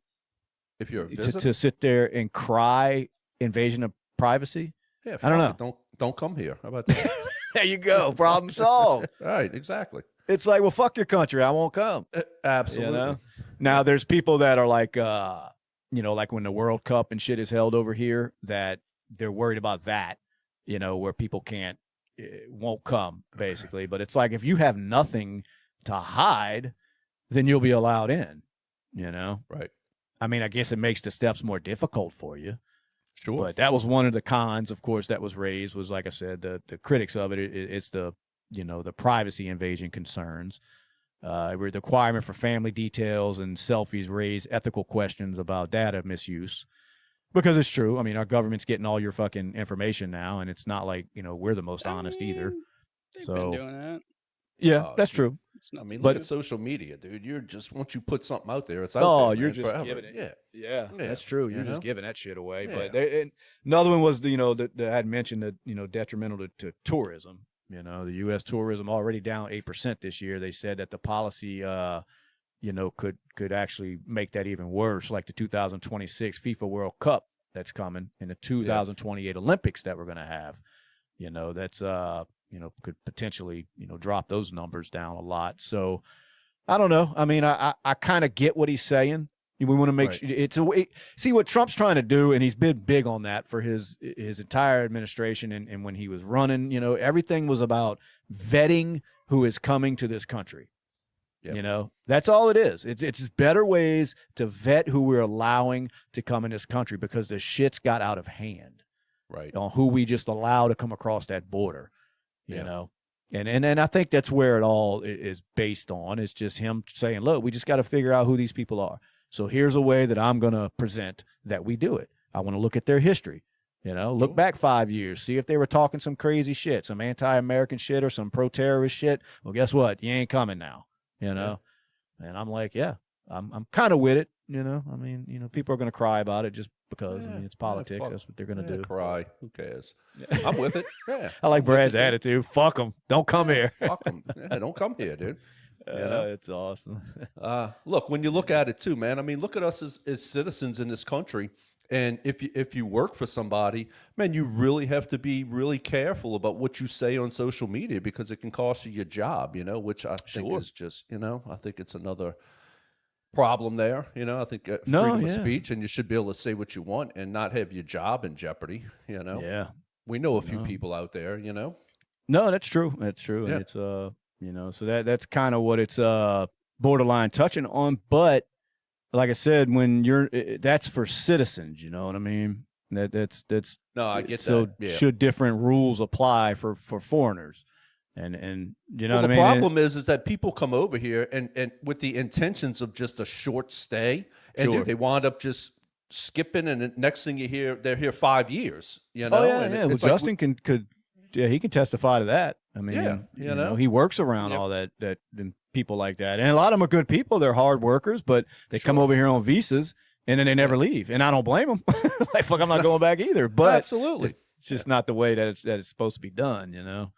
If you're a visitor, to sit there and cry invasion of privacy? yeah, I don't know. Don't come here. How about that? There you go. Problem solved. Right, exactly. It's like, well, fuck your country. I won't come. Absolutely. You know? Now, there's people that are like, you know, like when the World Cup and shit is held over here, that they're worried about that, you know, where people won't come, basically. But it's like, if you have nothing to hide, then you'll be allowed in, you know? Right. I mean, I guess it makes the steps more difficult for you. Sure. But that was one of the cons, of course, that was raised, was, like I said, the critics of it. It's the, you know, the privacy invasion concerns. The requirement for family details and selfies raise ethical questions about data misuse. Because it's true. I mean, our government's getting all your fucking information now, and it's not like, you know, we're the most honest either. They've been doing that. Yeah, that's true. I mean, look at social media, dude. You're just, once you put something out there, it's out there. Oh, man, you're just forever. giving it. Yeah, That's true. You're You know? just giving that shit away. Yeah. But another one was, you know, that I had mentioned that, you know, detrimental to tourism. You know, the U.S. tourism already down 8% this year. They said that the policy, you know, could actually make that even worse, like the 2026 FIFA World Cup that's coming and the 2028 Olympics that we're going to have. You know, that's, you know, could potentially, you know, drop those numbers down a lot. So I don't know. I mean, I kind of get what he's saying. We want to make sure it's a way. See what Trump's trying to do, and he's been big on that for his entire administration. And when he was running, you know, everything was about vetting who is coming to this country. Yep. You know, that's all it is. It's better ways to vet who we're allowing to come in this country, because the shit's got out of hand. Right. On who we just allow to come across that border. You know. And I think that's where it all is based on. It's just him saying, look, we just got to figure out who these people are. So here's a way that I'm going to present that we do it. I want to look at their history, you know, look back 5 years, see if they were talking some crazy shit, some anti-American shit or some pro-terrorist shit. Well, guess what? You ain't coming now, you know? Yeah. And I'm like, yeah, I'm kind of with it. You know, I mean, you know, people are going to cry about it just because. I mean, it's politics. That's what they're going to do. Cry. Who cares? I'm with it. Yeah. I like Brad's attitude. Fuck them. Don't come here. Fuck them. Yeah, don't come here, dude. You know? It's awesome. Look, when you look at it too, man, I mean, look at us as citizens in this country. And if you work for somebody, man, you really have to be really careful about what you say on social media, because it can cost you your job, you know, which I think is just, you know, I think it's another problem there. You know, I think freedom of speech, and you should be able to say what you want and not have your job in jeopardy, you know. Yeah. We know a few people out there, you know. No, that's true. That's true. And it's you know, so that's kind of what it's borderline touching on. But like I said, when that's for citizens, you know what I mean? That's no, I get so that. Yeah. Should different rules apply for foreigners? And you know what I mean? The problem is that people come over here and with the intentions of just a short stay, and dude, they wind up just skipping, and the next thing you hear, they're here 5 years. You know? Oh yeah. Well, Justin could he can testify to that. I mean, you know, he works around all that and people like that, and a lot of them are good people. They're hard workers, but they come over here on visas and then they never leave, and I don't blame them. Like, fuck, I'm not going back either. But absolutely, it's just not the way that it's supposed to be done. You know.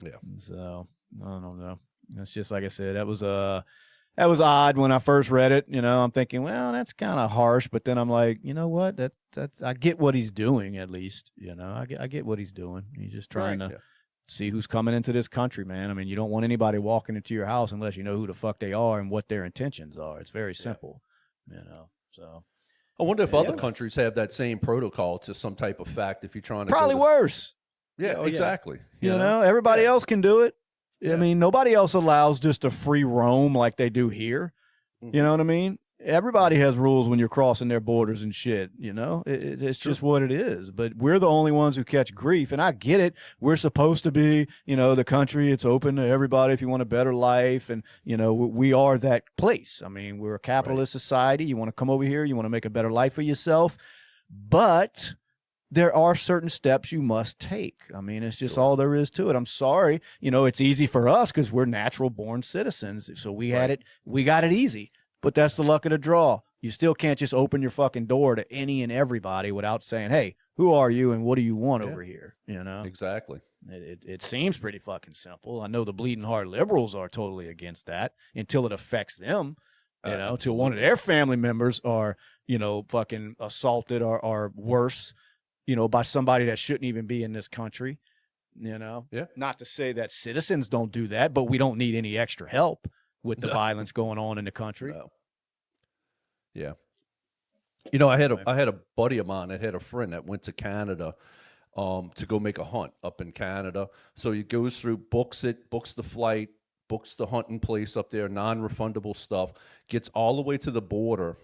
Yeah. So I don't know. That's just like I said. That was odd when I first read it. You know, I'm thinking, well, that's kind of harsh. But then I'm like, you know what? That's I get what he's doing, at least. You know, I get what he's doing. He's just trying to see who's coming into this country, man. I mean, you don't want anybody walking into your house unless you know who the fuck they are and what their intentions are. It's very simple. You know. So I wonder if other countries have that same protocol to some type of fact. If you're trying to probably worse. Yeah, exactly. You know, everybody else can do it. I mean, nobody else allows just a free roam like they do here. You know what I mean? Everybody has rules when you're crossing their borders and shit. You know, it's just what it is. But we're the only ones who catch grief, and I get it. We're supposed to be, you know, the country. It's open to everybody if you want a better life, and you know, we are that place. I mean, we're a capitalist society. You want to come over here, you want to make a better life for yourself, but there are certain steps you must take. I mean, it's just all there is to it. I'm sorry. You know, it's easy for us because we're natural born citizens. So we had it. We got it easy. But that's the luck of the draw. You still can't just open your fucking door to any and everybody without saying, hey, who are you and what do you want over here? You know? Exactly. It seems pretty fucking simple. I know the bleeding heart liberals are totally against that until it affects them, you know, till one of their family members are, you know, fucking assaulted or worse, you know, by somebody that shouldn't even be in this country, you know? Yeah. Not to say that citizens don't do that, but we don't need any extra help with the violence going on in the country. No. Yeah. You know, I had a buddy of mine that had a friend that went to Canada to go make a hunt up in Canada. So he goes through, books the flight, books the hunting place up there, non-refundable stuff, gets all the way to the border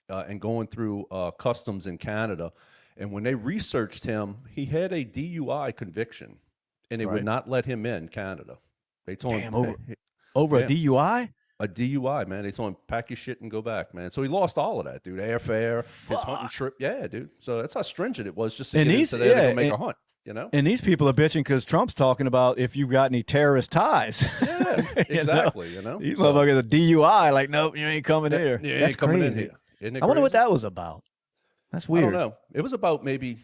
and going through customs in Canada. And when they researched him, he had a DUI conviction, and they would not let him in Canada. They told him over a DUI? A DUI, man. They told him, pack your shit and go back, man. So he lost all of that, dude. Airfare, his hunting trip. Yeah, dude. So that's how stringent it was just to get into there to make a hunt, you know? And these people are bitching because Trump's talking about if you've got any terrorist ties. Yeah, exactly, you know? These motherfuckers are DUI. Like, nope, you ain't coming here. Yeah, that's crazy. I wonder what that was about. That's weird. I don't know. It was about maybe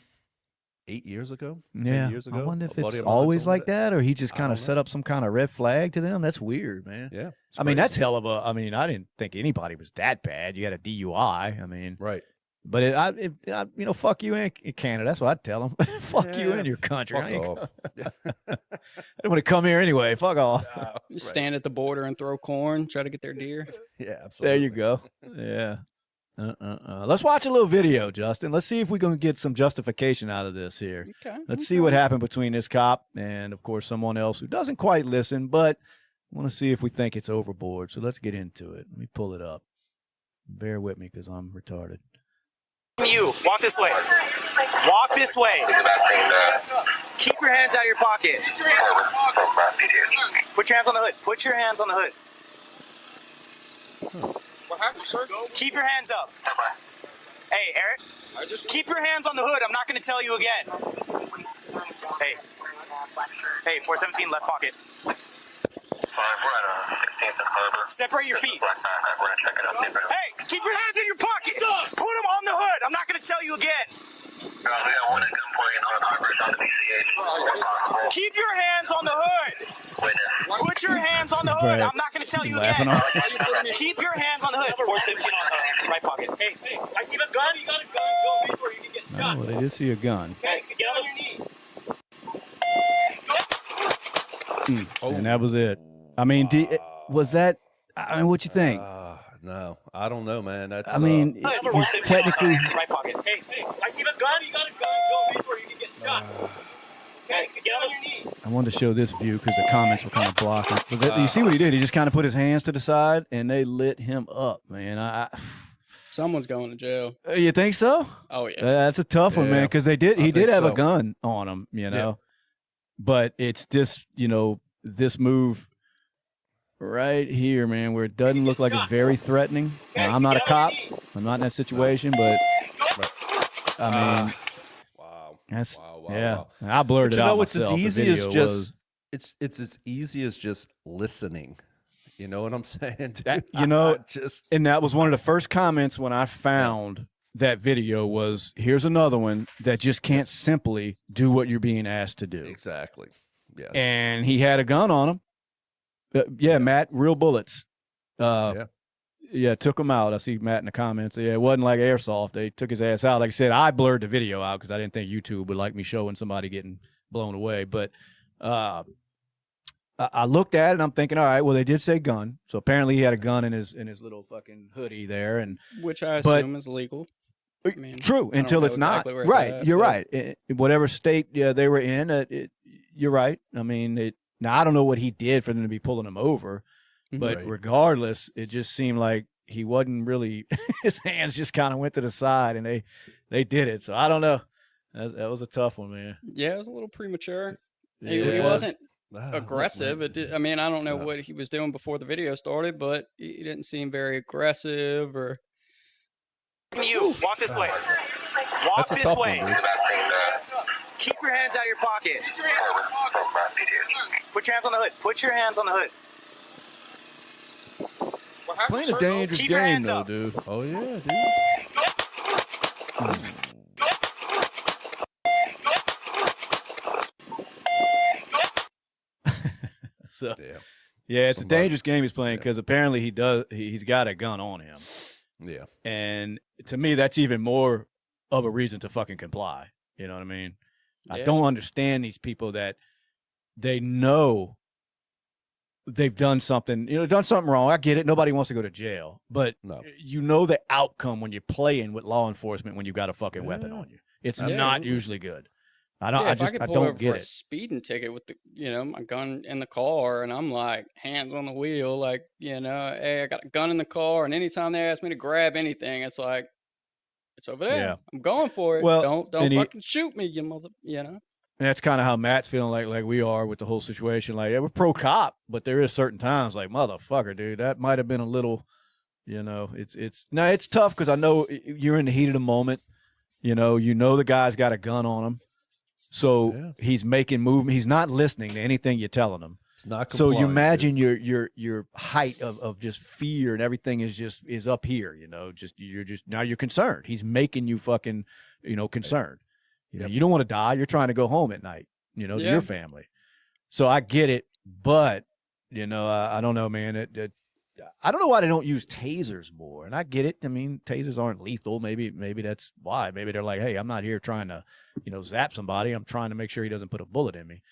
8 years ago, 10 years ago. I wonder if it's always like that or he just kind of set up some kind of red flag to them. That's weird, man. Yeah. I mean, that's hell of a, I mean, I didn't think anybody was that bad. You had a DUI. I mean, right. But you know, fuck you in Canada. That's what I'd tell them. Fuck you in your country. I don't want to come here anyway. Fuck off. Stand at the border and throw corn, try to get their deer. Yeah, absolutely. There you go. Yeah. Let's watch a little video, Justin. Let's see if we're going to get some justification out of this here. Okay. Let's see what happened between this cop and, of course, someone else who doesn't quite listen, but I want to see if we think it's overboard. So let's get into it. Let me pull it up. Bear with me because I'm retarded. You walk this way. Walk this way. Keep your hands out of your pocket. Put your hands on the hood. Put your hands on the hood. What happened, sir? Keep your hands up. Hey, Eric. Keep your hands on the hood. I'm not going to tell you again. Hey. Hey, 417 left pocket. Separate your feet. Hey, keep your hands in your pocket. Put them on the hood. I'm not going to tell you again. Keep your hands on the hood. Put your hands on the hood. I'm not going to tell you again. Keep your hands on the hood. 417 on the right pocket. Hey, I see the gun. You got a gun. Go before you can get shot. Oh, well, they did see a gun. Okay, get on your knee. And that was it. I mean, was that? I mean, what you think? No, I don't know, man. That's. I mean, he's technically. Right pocket. Hey, I see the gun. You got a gun. Go before you can get shot. Okay, get on your knee. I wanted to show this view because the comments were kind of blocking. But you see what he did? He just kind of put his hands to the side, and they lit him up, man. Someone's going to jail. You think so? Oh yeah. That's a tough one, man. Because he did have a gun on him, you know. Yeah. But it's just, you know, this move right here, man, where it doesn't look like it's very threatening. Now, I'm not a cop. I'm not in that situation, but I mean, that's wow. I blurred it out myself. It's as easy as just it's as easy as just listening. You know what I'm saying? Dude? You know, and that was one of the first comments when I found that video was, here's another one that just can't simply do what you're being asked to do. Exactly. Yes. And he had a gun on him. Yeah, Matt, real bullets. Yeah, took him out. I see Matt in the comments. Yeah, it wasn't like airsoft. They took his ass out. Like I said, I blurred the video out because I didn't think YouTube would like me showing somebody getting blown away. But I looked at it and I'm thinking, all right, well, they did say gun. So apparently he had a gun in his little fucking hoodie there. And which I assume is legal. I mean, true, until it's exactly not. Right, you're right. Whatever state they were in, you're right. I mean, now I don't know what he did for them to be pulling him over, but regardless, it just seemed like he wasn't really. His hands just kind of went to the side, and they did it. So I don't know. That was a tough one, man. Yeah, it was a little premature. He wasn't aggressive. I mean, I don't know what he was doing before the video started, but he didn't seem very aggressive or. You walk this way. Walk this way. Keep your hands out of your pocket. Put your hands on the hood. Put your hands on the hood. Playing a dangerous Keep your game, hands though, up. dude. Oh yeah, dude. So Yeah. yeah, it's Somebody- a dangerous game he's playing because apparently he's got a gun on him. Yeah. And to me, that's even more of a reason to fucking comply. You know what I mean? I Yeah. don't understand these people that they know they've done something, done something wrong. I get it. Nobody wants to go to jail, but No. you know the outcome when you're playing with law enforcement when you've got a fucking weapon Yeah. on you. It's Absolutely. not usually good. I don't. Yeah, I if I just. get I pulled don't over get for a it. speeding ticket with my gun in the car, and I'm like hands on the wheel, like, hey, I got a gun in the car, and anytime they ask me to grab anything, it's like, it's over there. Yeah. I'm going for it. Well, don't and fucking shoot me, you mother. And that's kind of how Matt's feeling like we are with the whole situation. Like, yeah, we're pro cop, but there is certain times like, motherfucker, dude, that might have been a little, it's tough because I know you're in the heat of the moment. You know the guy's got a gun on him. So he's making movement. He's not listening to anything you're telling him. It's not so you complying, imagine your height of just fear and everything is up here, now you're concerned. He's making you fucking, concerned. You don't want to die. You're trying to go home at night, to your family. So I get it, but I don't know, man. I don't know why they don't use tasers more. And I get it. I mean, tasers aren't lethal. Maybe that's why. Maybe they're like, hey, I'm not here trying to, zap somebody. I'm trying to make sure he doesn't put a bullet in me.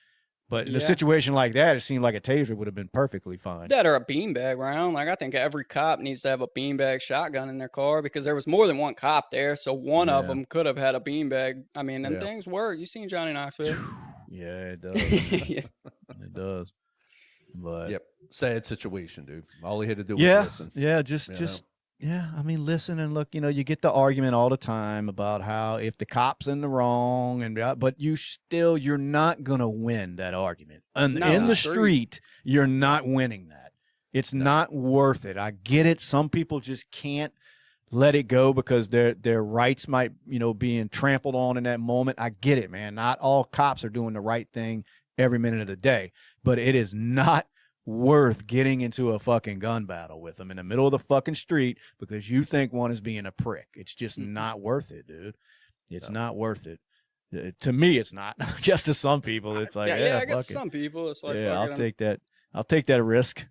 But in a situation like that, it seemed like a taser would have been perfectly fine. That or a beanbag round. Like, I think every cop needs to have a beanbag shotgun in their car because there was more than one cop there. So one of them could have had a beanbag. I mean, and things work. You seen Johnny Knoxville? Yeah, it does. It does. But sad situation, dude. All he had to do was listen. Yeah, I mean, listen and look. You get the argument all the time about how if the cop's in the wrong, but you're not gonna win that argument. In the street, you're not winning that. It's not worth it. I get it. Some people just can't let it go because their rights might being trampled on in that moment. I get it, man. Not all cops are doing the right thing every minute of the day, but it is not worth getting into a fucking gun battle with them in the middle of the fucking street because you think one is being a prick. It's just not worth it, dude. It's not worth it. To me, it's not. Just to some people, it's like, I guess some people, it's like, I'll take that. I'll take that risk,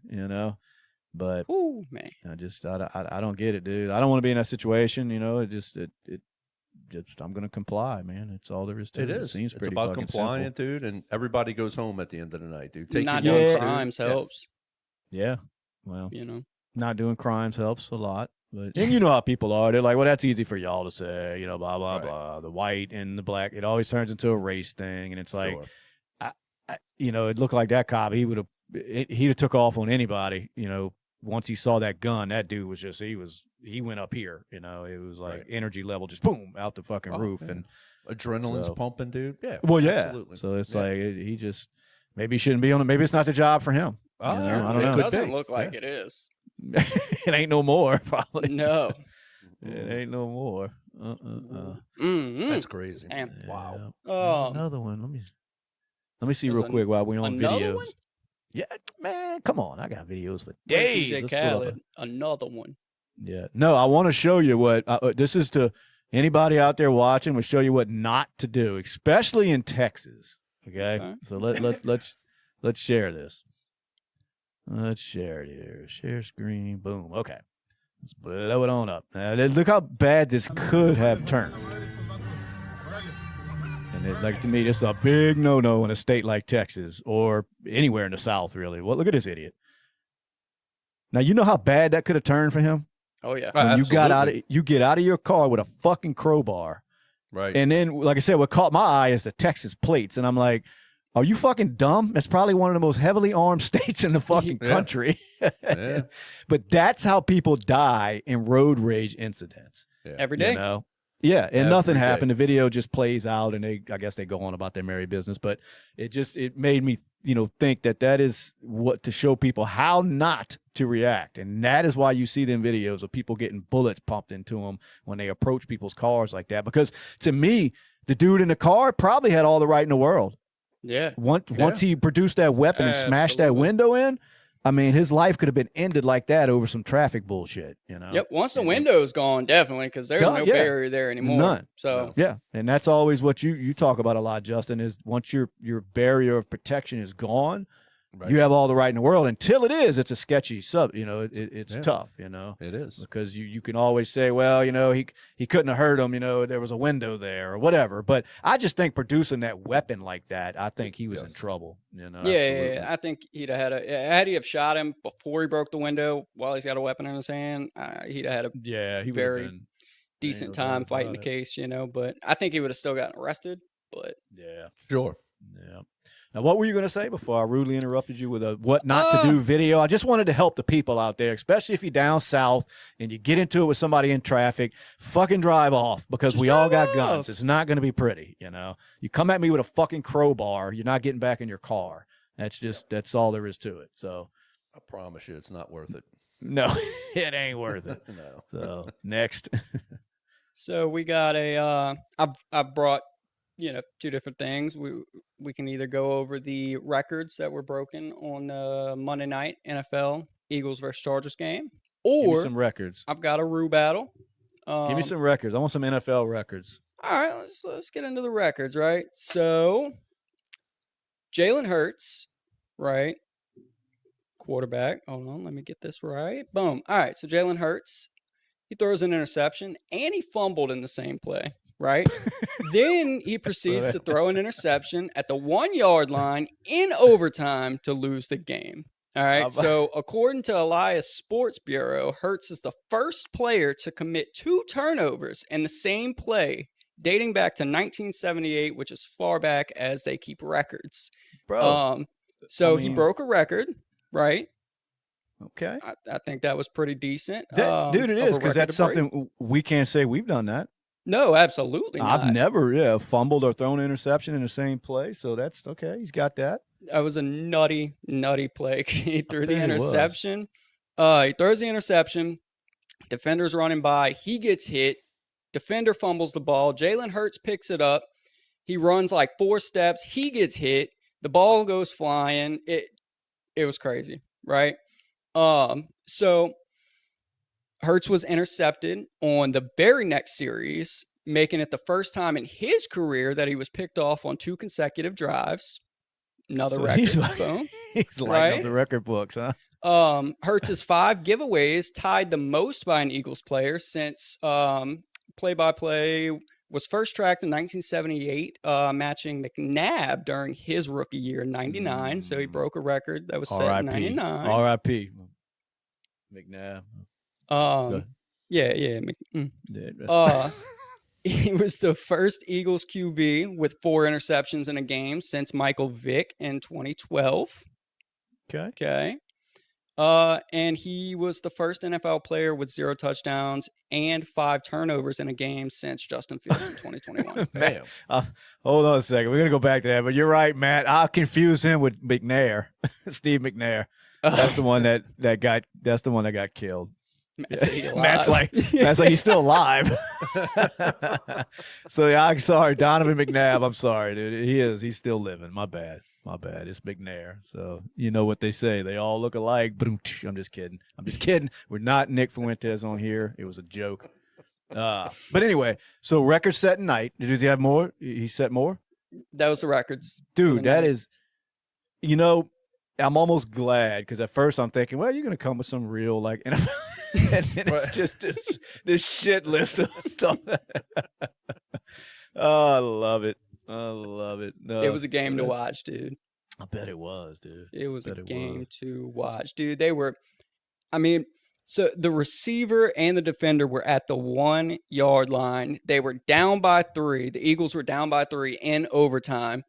But ooh, man, I don't get it, dude. I don't want to be in that situation, I'm gonna comply, man. It's all there is to it. It seems it's about complying, simple. Dude, and everybody goes home at the end of the night, dude. Not doing crimes helps. Yeah, well, not doing crimes helps a lot. But and you know how people are. They're like, well, that's easy for y'all to say, blah blah blah. The white and the black. It always turns into a race thing, and it's like, it looked like that cop. He'd have took off on anybody. Once he saw that gun, that dude was just he went up here. It was like energy level just boom out the fucking roof, and adrenaline's pumping, dude. Yeah. Well, yeah. Absolutely. So it's like he just maybe he shouldn't be on it. Maybe it's not the job for him. I don't know. It doesn't look like it is. It ain't no more, probably. No. It ain't no more. That's crazy. Damn. Yeah. Wow. There's another one. Let me see real quick while we're on videos. One? Yeah, man, come on. I got videos for days. DJ Khaled, another one. Yeah. No, I want to show you what this is to anybody out there watching. We'll show you what not to do, especially in Texas. Okay. So let's share this. Let's share it here. Share screen. Boom. Okay. Let's blow it on up. Now, look how bad this could have turned. And to me, this is a big no-no in a state like Texas or anywhere in the South, really. Well, look at this idiot. Now, you know how bad that could have turned for him? Oh, yeah. When you get out of your car with a fucking crowbar. Right. And then, like I said, what caught my eye is the Texas plates. And I'm like, are you fucking dumb? That's probably one of the most heavily armed states in the fucking country. Yeah. But that's how people die in road rage incidents. Yeah. Every day. Yeah, and nothing happened. The video just plays out, and I guess they go on about their merry business. But it made me, think that is what to show people how not to react, and that is why you see them videos of people getting bullets pumped into them when they approach people's cars like that. Because to me, the dude in the car probably had all the right in the world. Yeah. Once he produced that weapon and smashed that window in, I mean, his life could have been ended like that over some traffic bullshit, you know? Yep. Once the window's gone, definitely, because there's no barrier there anymore. None. So yeah, and that's always what you talk about a lot, Justin, is once your barrier of protection is gone, you have all the right in the world. Until it is, it's a sketchy it's tough, you know. It is. Because you can always say, well, you know, he couldn't have hurt him, you know, there was a window there or whatever. But I just think producing that weapon like that, I think he was in trouble, you know. Yeah, I think he'd have had he have shot him before he broke the window while he's got a weapon in his hand, he'd have had a very decent time fighting the case, you know. But I think he would have still gotten arrested. But sure. Yeah. Now, what were you going to say before I rudely interrupted you with a what not to do video? I just wanted to help the people out there, especially if you're down south and you get into it with somebody in traffic. Fucking drive off, because we all got guns. It's not going to be pretty, you know. You come at me with a fucking crowbar, you're not getting back in your car. That's all there is to it. So I promise you, it's not worth it. No, it ain't worth it. No. So next. So we got I've brought, you know, two different things. We can either go over the records that were broken on Monday night NFL Eagles versus Chargers game, or give me some records. I've got a Rue battle. Give me some records. I want some NFL records. All right, let's get into the records, right? So Jalen Hurts, right? Quarterback. Hold on, let me get this right. Boom. All right, so Jalen Hurts, he throws an interception and he fumbled in the same play, right? Then he proceeds to throw an interception at the 1 yard line in overtime to lose the game. All right. So according to Elias Sports Bureau, Hurts is the first player to commit 2 turnovers in the same play dating back to 1978, which is far back as they keep records. Bro. So he broke a record, right? Okay. I think that was pretty decent. Dude, it is, because that's something we can't say we've done that. No, absolutely not. I've never fumbled or thrown an interception in the same play, so that's okay. He's got that. That was a nutty play. He threw the interception. He throws the interception. Defender's running by. He gets hit. Defender fumbles the ball. Jalen Hurts picks it up. He runs like 4 steps. He gets hit. The ball goes flying. It was crazy, right? So Hurts was intercepted on the very next series, making it the first time in his career that he was picked off on 2 consecutive drives. Another record. He's lighting up the record books, huh? Hurts' 5 giveaways tied the most by an Eagles player since play-by-play was first tracked in 1978, matching McNabb during his rookie year in 99. So he broke a record that was set in 99. R.I.P. McNabb. He was the first Eagles QB with 4 interceptions in a game since Michael Vick in 2012. Okay. And he was the first NFL player with 0 touchdowns and 5 turnovers in a game since Justin Fields in 2021. Matt, hold on a second. We're gonna go back to that, but you're right, Matt. I'll confuse him with McNair, Steve McNair. That's the one that got killed. Matt's like he's still alive. So I'm sorry, Donovan McNabb. I'm sorry, dude. He's still living. My bad. It's McNair. So you know what they say. They all look alike. I'm just kidding. We're not Nick Fuentes on here. It was a joke. But anyway, so record setting night. Did he have more? He set more? That was the records. Dude, that is, you know, I'm almost glad, because at first I'm thinking, well, you're going to come with some real, like, and then it's just this shit list of stuff. Oh, I love it. No, it was a game to watch, dude. I bet it was, dude. It was a game to watch, dude. So the receiver and the defender were at the 1 yard line. They were down by 3. The Eagles were down by 3 in overtime,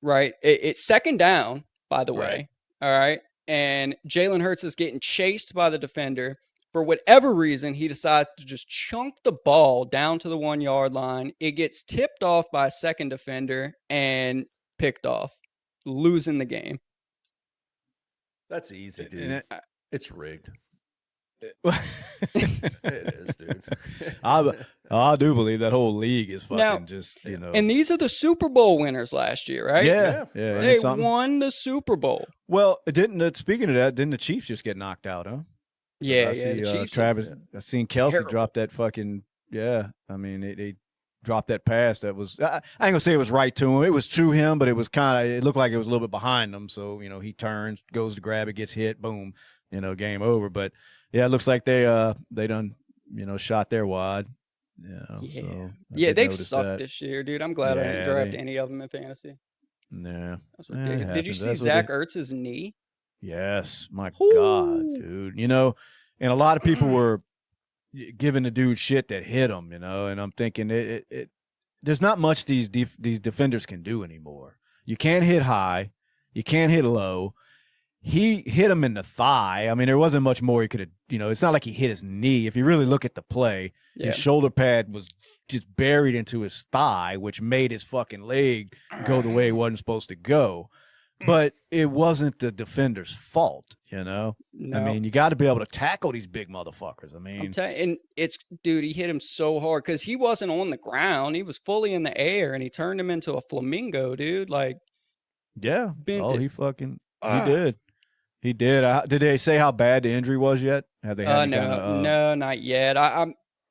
right? It's second down, by the way. All right. And Jalen Hurts is getting chased by the defender. For whatever reason, he decides to just chunk the ball down to the 1 yard line. It gets tipped off by a second defender and picked off, losing the game. That's easy, dude. It's rigged. It is, dude. I do believe that whole league is fucking Now, just, you know. And these are the Super Bowl winners last year, right? Yeah. They won the Super Bowl. Well, speaking of that, didn't the Chiefs just get knocked out, huh? Yeah, the Chiefs. Travis, I seen Kelsey terrible. drop that fucking, I mean, they dropped that pass that was, I ain't gonna say it was right to him. It was to him, but it was it looked like it was a little bit behind him. So, you know, he turns, goes to grab it, gets hit, boom, you know, game over. But yeah, it looks like they done, you know, shot their wad. So they've sucked this year, dude. I'm glad I didn't draft any of them in fantasy. Yeah. That's ridiculous. Did you see Zach Ertz's knee? Yes. My God, dude. You know, and a lot of people were giving the dude shit that hit him, you know, and I'm thinking there's not much these defenders can do anymore. You can't hit high. You can't hit low. He hit him in the thigh. I mean, there wasn't much more he could have, you know, it's not like he hit his knee. If you really look at the play, his shoulder pad was just buried into his thigh, which made his fucking leg go the way it wasn't supposed to go. But it wasn't the defender's fault, you know? No. I mean, you got to be able to tackle these big motherfuckers. I mean, and dude, he hit him so hard because he wasn't on the ground. He was fully in the air, and he turned him into a flamingo, dude. Like, yeah. He did. He did. Did they say how bad the injury was yet? Have they had no, not yet.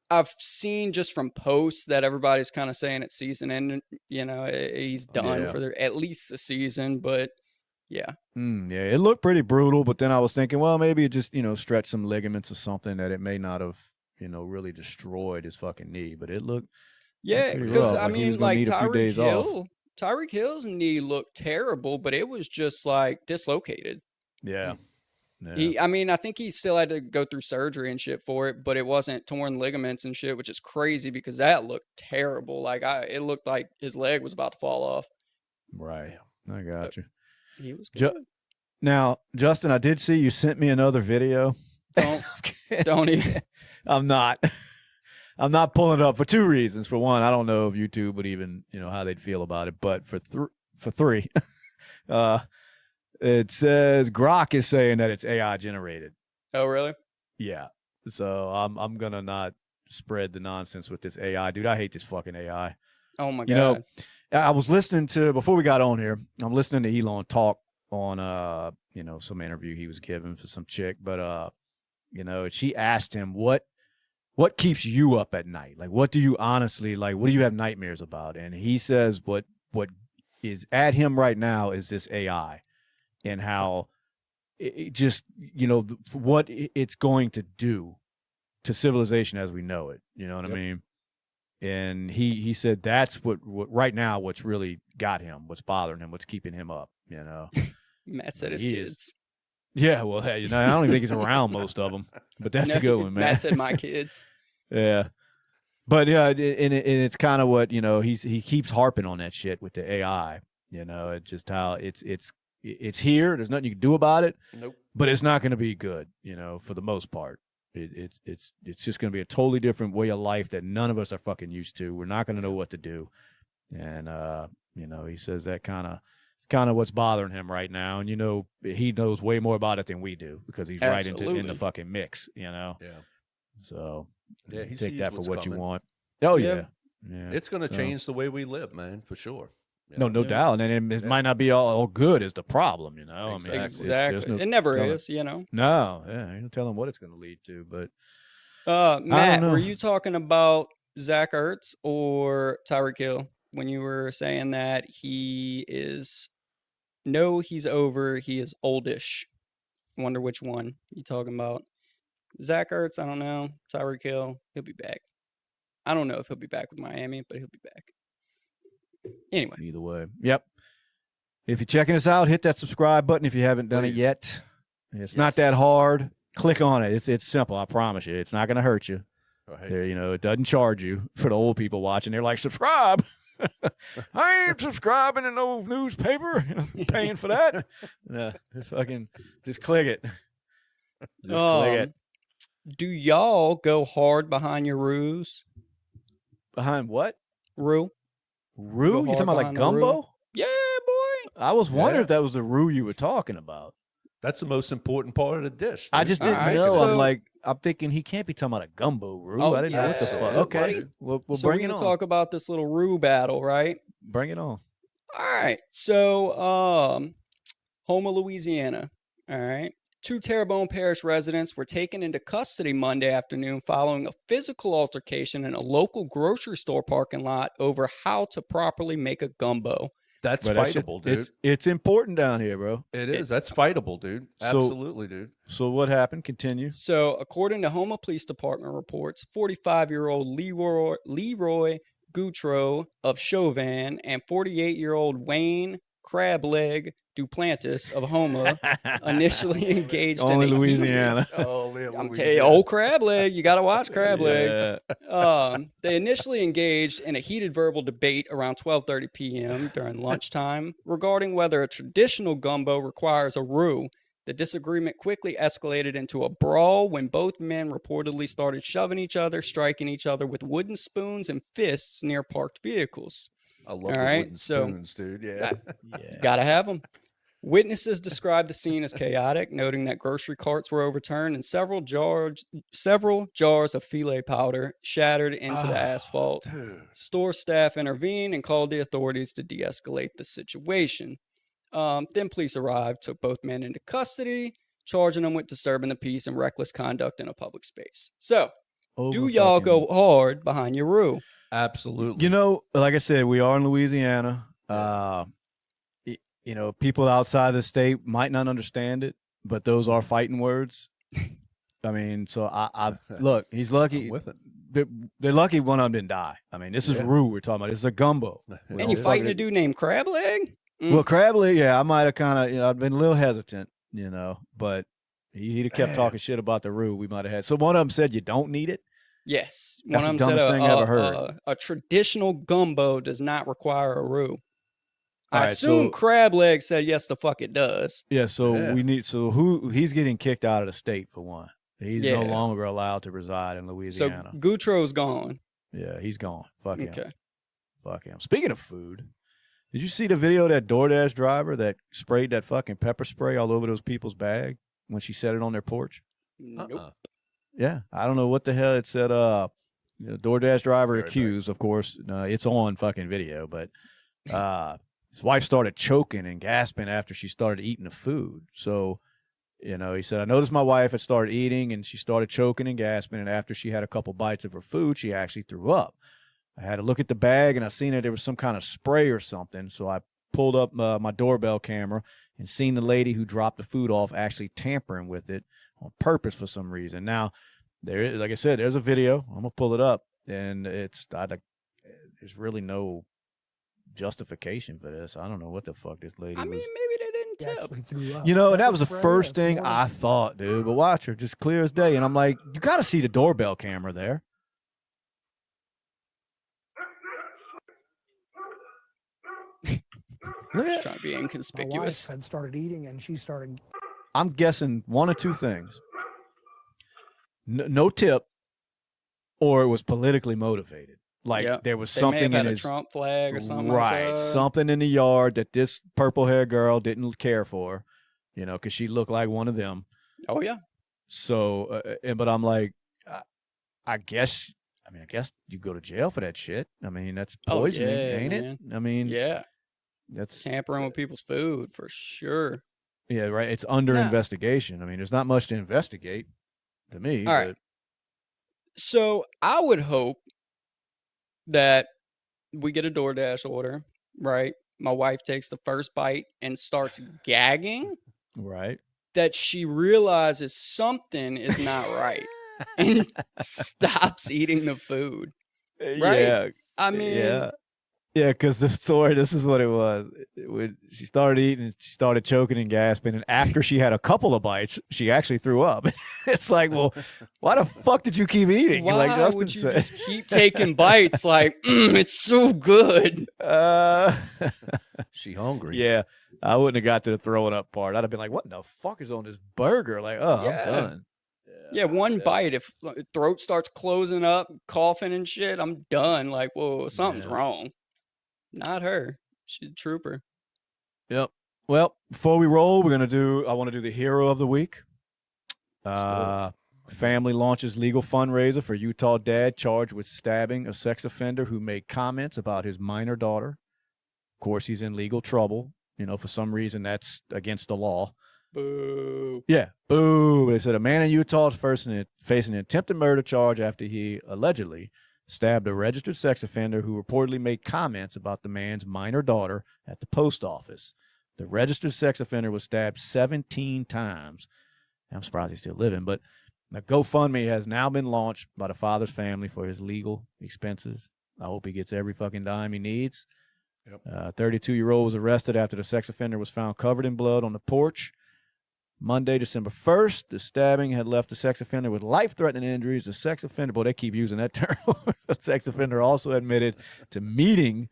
I've seen just from posts that everybody's kind of saying it's season ending. You know, he's done for at least the season. But yeah, it looked pretty brutal. But then I was thinking, well, maybe it just stretched some ligaments or something that it may not have really destroyed his fucking knee. But it looked because I mean, like Tyreek Hill's knee looked terrible, but it was just like dislocated. Yeah. I think he still had to go through surgery and shit for it, but it wasn't torn ligaments and shit, which is crazy because that looked terrible. Like it looked like his leg was about to fall off. Right. I got you. He was good. Now, Justin, I did see you sent me another video. Don't even. I'm not pulling it up for two reasons. For one, I don't know if YouTube would even, how they'd feel about it. But for three, it says Grok is saying that it's AI generated. Oh, really? Yeah. So I'm gonna not spread the nonsense with this AI, dude. I hate this fucking AI. Oh my God. I was listening to before we got on here. I'm listening to Elon talk on some interview he was giving for some chick, but she asked him what keeps you up at night? Like, what do you honestly like? What do you have nightmares about? And he says what is at him right now is this AI. And how it just, what it's going to do to civilization as we know it. You know what I mean? And he said that's what right now what's really got him, what's bothering him, what's keeping him up. Matt said his kids. Yeah, well, hey, I don't even think he's around most of them, but that's a good one, man. Matt said my kids. Yeah, but yeah, and it's kind of what he keeps harping on that shit with the AI. It's just how it's here. There's nothing you can do about it. Nope. But it's not going to be good, for the most part. It's just going to be a totally different way of life that none of us are fucking used to. We're not going to know what to do. And, he says that it's kind of what's bothering him right now. And, he knows way more about it than we do because he's right in the fucking mix, Yeah. So he take that for what coming. you want. Oh, yeah. It's going to change the way we live, man, for sure. No doubt. And it might not be all good is the problem, Exactly. I mean, exactly. It never is, No, ain't no telling what it's going to lead to. But Matt, were you talking about Zach Ertz or Tyreek Hill when you were saying that he's over, he is oldish? Wonder which one you talking about. Zach Ertz, I don't know. Tyreek Hill, he'll be back. I don't know if he'll be back with Miami, but he'll be back. Anyway. Either way. Yep. If you're checking us out, hit that subscribe button if you haven't done it yet. It's not that hard. Click on it. It's simple. I promise you. It's not going to hurt you. Right. It doesn't charge you. For the old people watching, they're like, subscribe. I ain't subscribing to no newspaper. Paying for that. Just click it. Click it. Do y'all go hard behind your roos? Behind what? Roux. Roux? You talking about like gumbo? Yeah, boy. I was wondering if that was the roux you were talking about. That's the most important part of the dish. I just didn't know. So, I'm thinking he can't be talking about a gumbo roux. Oh, I didn't know what the yeah, fuck. Okay, buddy. we'll So bring we're it gonna on. talk about this little roux battle, right? Bring it on. All right. So, Houma, Louisiana. All right. 2 Terrebonne Parish residents were taken into custody Monday afternoon following a physical altercation in a local grocery store parking lot over how to properly make a gumbo. That's But fightable, dude. It's important down here, bro. It is. That's fightable, dude. Absolutely, dude. So what happened? Continue. So, according to Houma Police Department reports, 45-year-old Leroy Goutreau of Chauvin and 48-year-old Wayne Crableg Duplantis of Houma initially engaged Only in a Louisiana. I'm telling you, old crab leg. You got to watch crab leg. Yeah. They initially engaged in a heated verbal debate around 12:30 p.m. during lunchtime regarding whether a traditional gumbo requires a roux. The disagreement quickly escalated into a brawl when both men reportedly started shoving each other, striking each other with wooden spoons and fists near parked vehicles. I love the wooden spoons, dude. Yeah. Gotta have them. Witnesses described the scene as chaotic, noting that grocery carts were overturned and several jars of filet powder shattered into the asphalt. Dude. Store staff intervened and called the authorities to de-escalate the situation. Then police arrived, took both men into custody, charging them with disturbing the peace and reckless conduct in a public space. So, do y'all go hard behind your roux? Absolutely. You know, like I said, we are in Louisiana. You know, people outside the state might not understand it, but those are fighting words. I mean, so I look, he's lucky. I'm with it. They're lucky one of them didn't die. I mean, this is roux we're talking about. This is a gumbo. And you fighting a dude named Crab Leg? Well, Crab Leg, yeah, I might have kind of, I've been a little hesitant, but he'd have kept talking shit about the roux we might have had. So one of them said you don't need it. Yes. That's One the of them dumbest said thing I ever heard. a traditional gumbo does not require a roux. I Alright, assume so- Crab Leg said yes, the fuck it does. Yeah, so Yeah. he's getting kicked out of the state for one. He's no Yeah. longer allowed to reside in Louisiana. So Goutreau's gone. Yeah, he's gone. Fuck him. Okay. Fuck him. Speaking of food, did you see the video of that DoorDash driver that sprayed that fucking pepper spray all over those people's bag when she set it on their porch? Nope. Yeah, I don't know what the hell it said. DoorDash driver Very accused, of course. It's on fucking video, but his wife started choking and gasping after she started eating the food. So, he said, I noticed my wife had started eating and she started choking and gasping. And after she had a couple bites of her food, she actually threw up. I had to look at the bag and I seen that there was some kind of spray or something. So I pulled up my doorbell camera and seen the lady who dropped the food off actually tampering with it on purpose for some reason. Now, like I said, there's a video. I'm gonna pull it up, and there's really no justification for this. I don't know what the fuck this lady I mean, was. maybe they didn't tip. And that was the first thing I thought, dude. But watch her, just clear as day. And I'm like, you got to see the doorbell camera there. Just trying to be inconspicuous. My wife had started eating, and she started. I'm guessing one or two things: no tip, or it was politically motivated. Like there was something in in a his Trump flag or something. right? Something in the yard that this purple-haired girl didn't care for, because she looked like one of them. Oh yeah. So, but I'm like, I guess you go to jail for that shit. I mean, that's poisoning, ain't it? I mean, yeah, that's tampering with people's food for sure. Yeah, right. It's under investigation. I mean, there's not much to investigate to me. All right. So I would hope that we get a DoorDash order, right? My wife takes the first bite and starts gagging. Right. That she realizes something is not right and stops eating the food. Right? Yeah. I mean, yeah, because the story, this is what it was. When she started eating, she started choking and gasping. And after she had a couple of bites, she actually threw up. It's like, well, why the fuck did you keep eating? Why like Justin would you said. just keep taking bites? Like, it's so good. She hungry. Yeah. I wouldn't have got to the throwing up part. I'd have been like, what the fuck is on this burger? Like, I'm done. Yeah, one bite. If throat starts closing up, coughing and shit, I'm done. Like, whoa, something's wrong. Not her. She's a trooper. Yep. Well, before we roll, I want to do the hero of the week. I Family launches legal fundraiser for Utah dad charged with stabbing a sex offender who made comments about his minor daughter. Of course, he's in legal trouble. For some reason, that's against the law. Boo. Yeah, boo. They said a man in Utah is facing an attempted murder charge after he allegedly stabbed a registered sex offender who reportedly made comments about the man's minor daughter at the post office. The registered sex offender was stabbed 17 times. I'm surprised he's still living, but the GoFundMe has now been launched by the father's family for his legal expenses. I hope he gets every fucking dime he needs. 32-year-old was arrested after the sex offender was found covered in blood on the porch. Monday, December 1st, the stabbing had left the sex offender with life-threatening injuries. The sex offender, boy, they keep using that term. The sex offender also admitted to meeting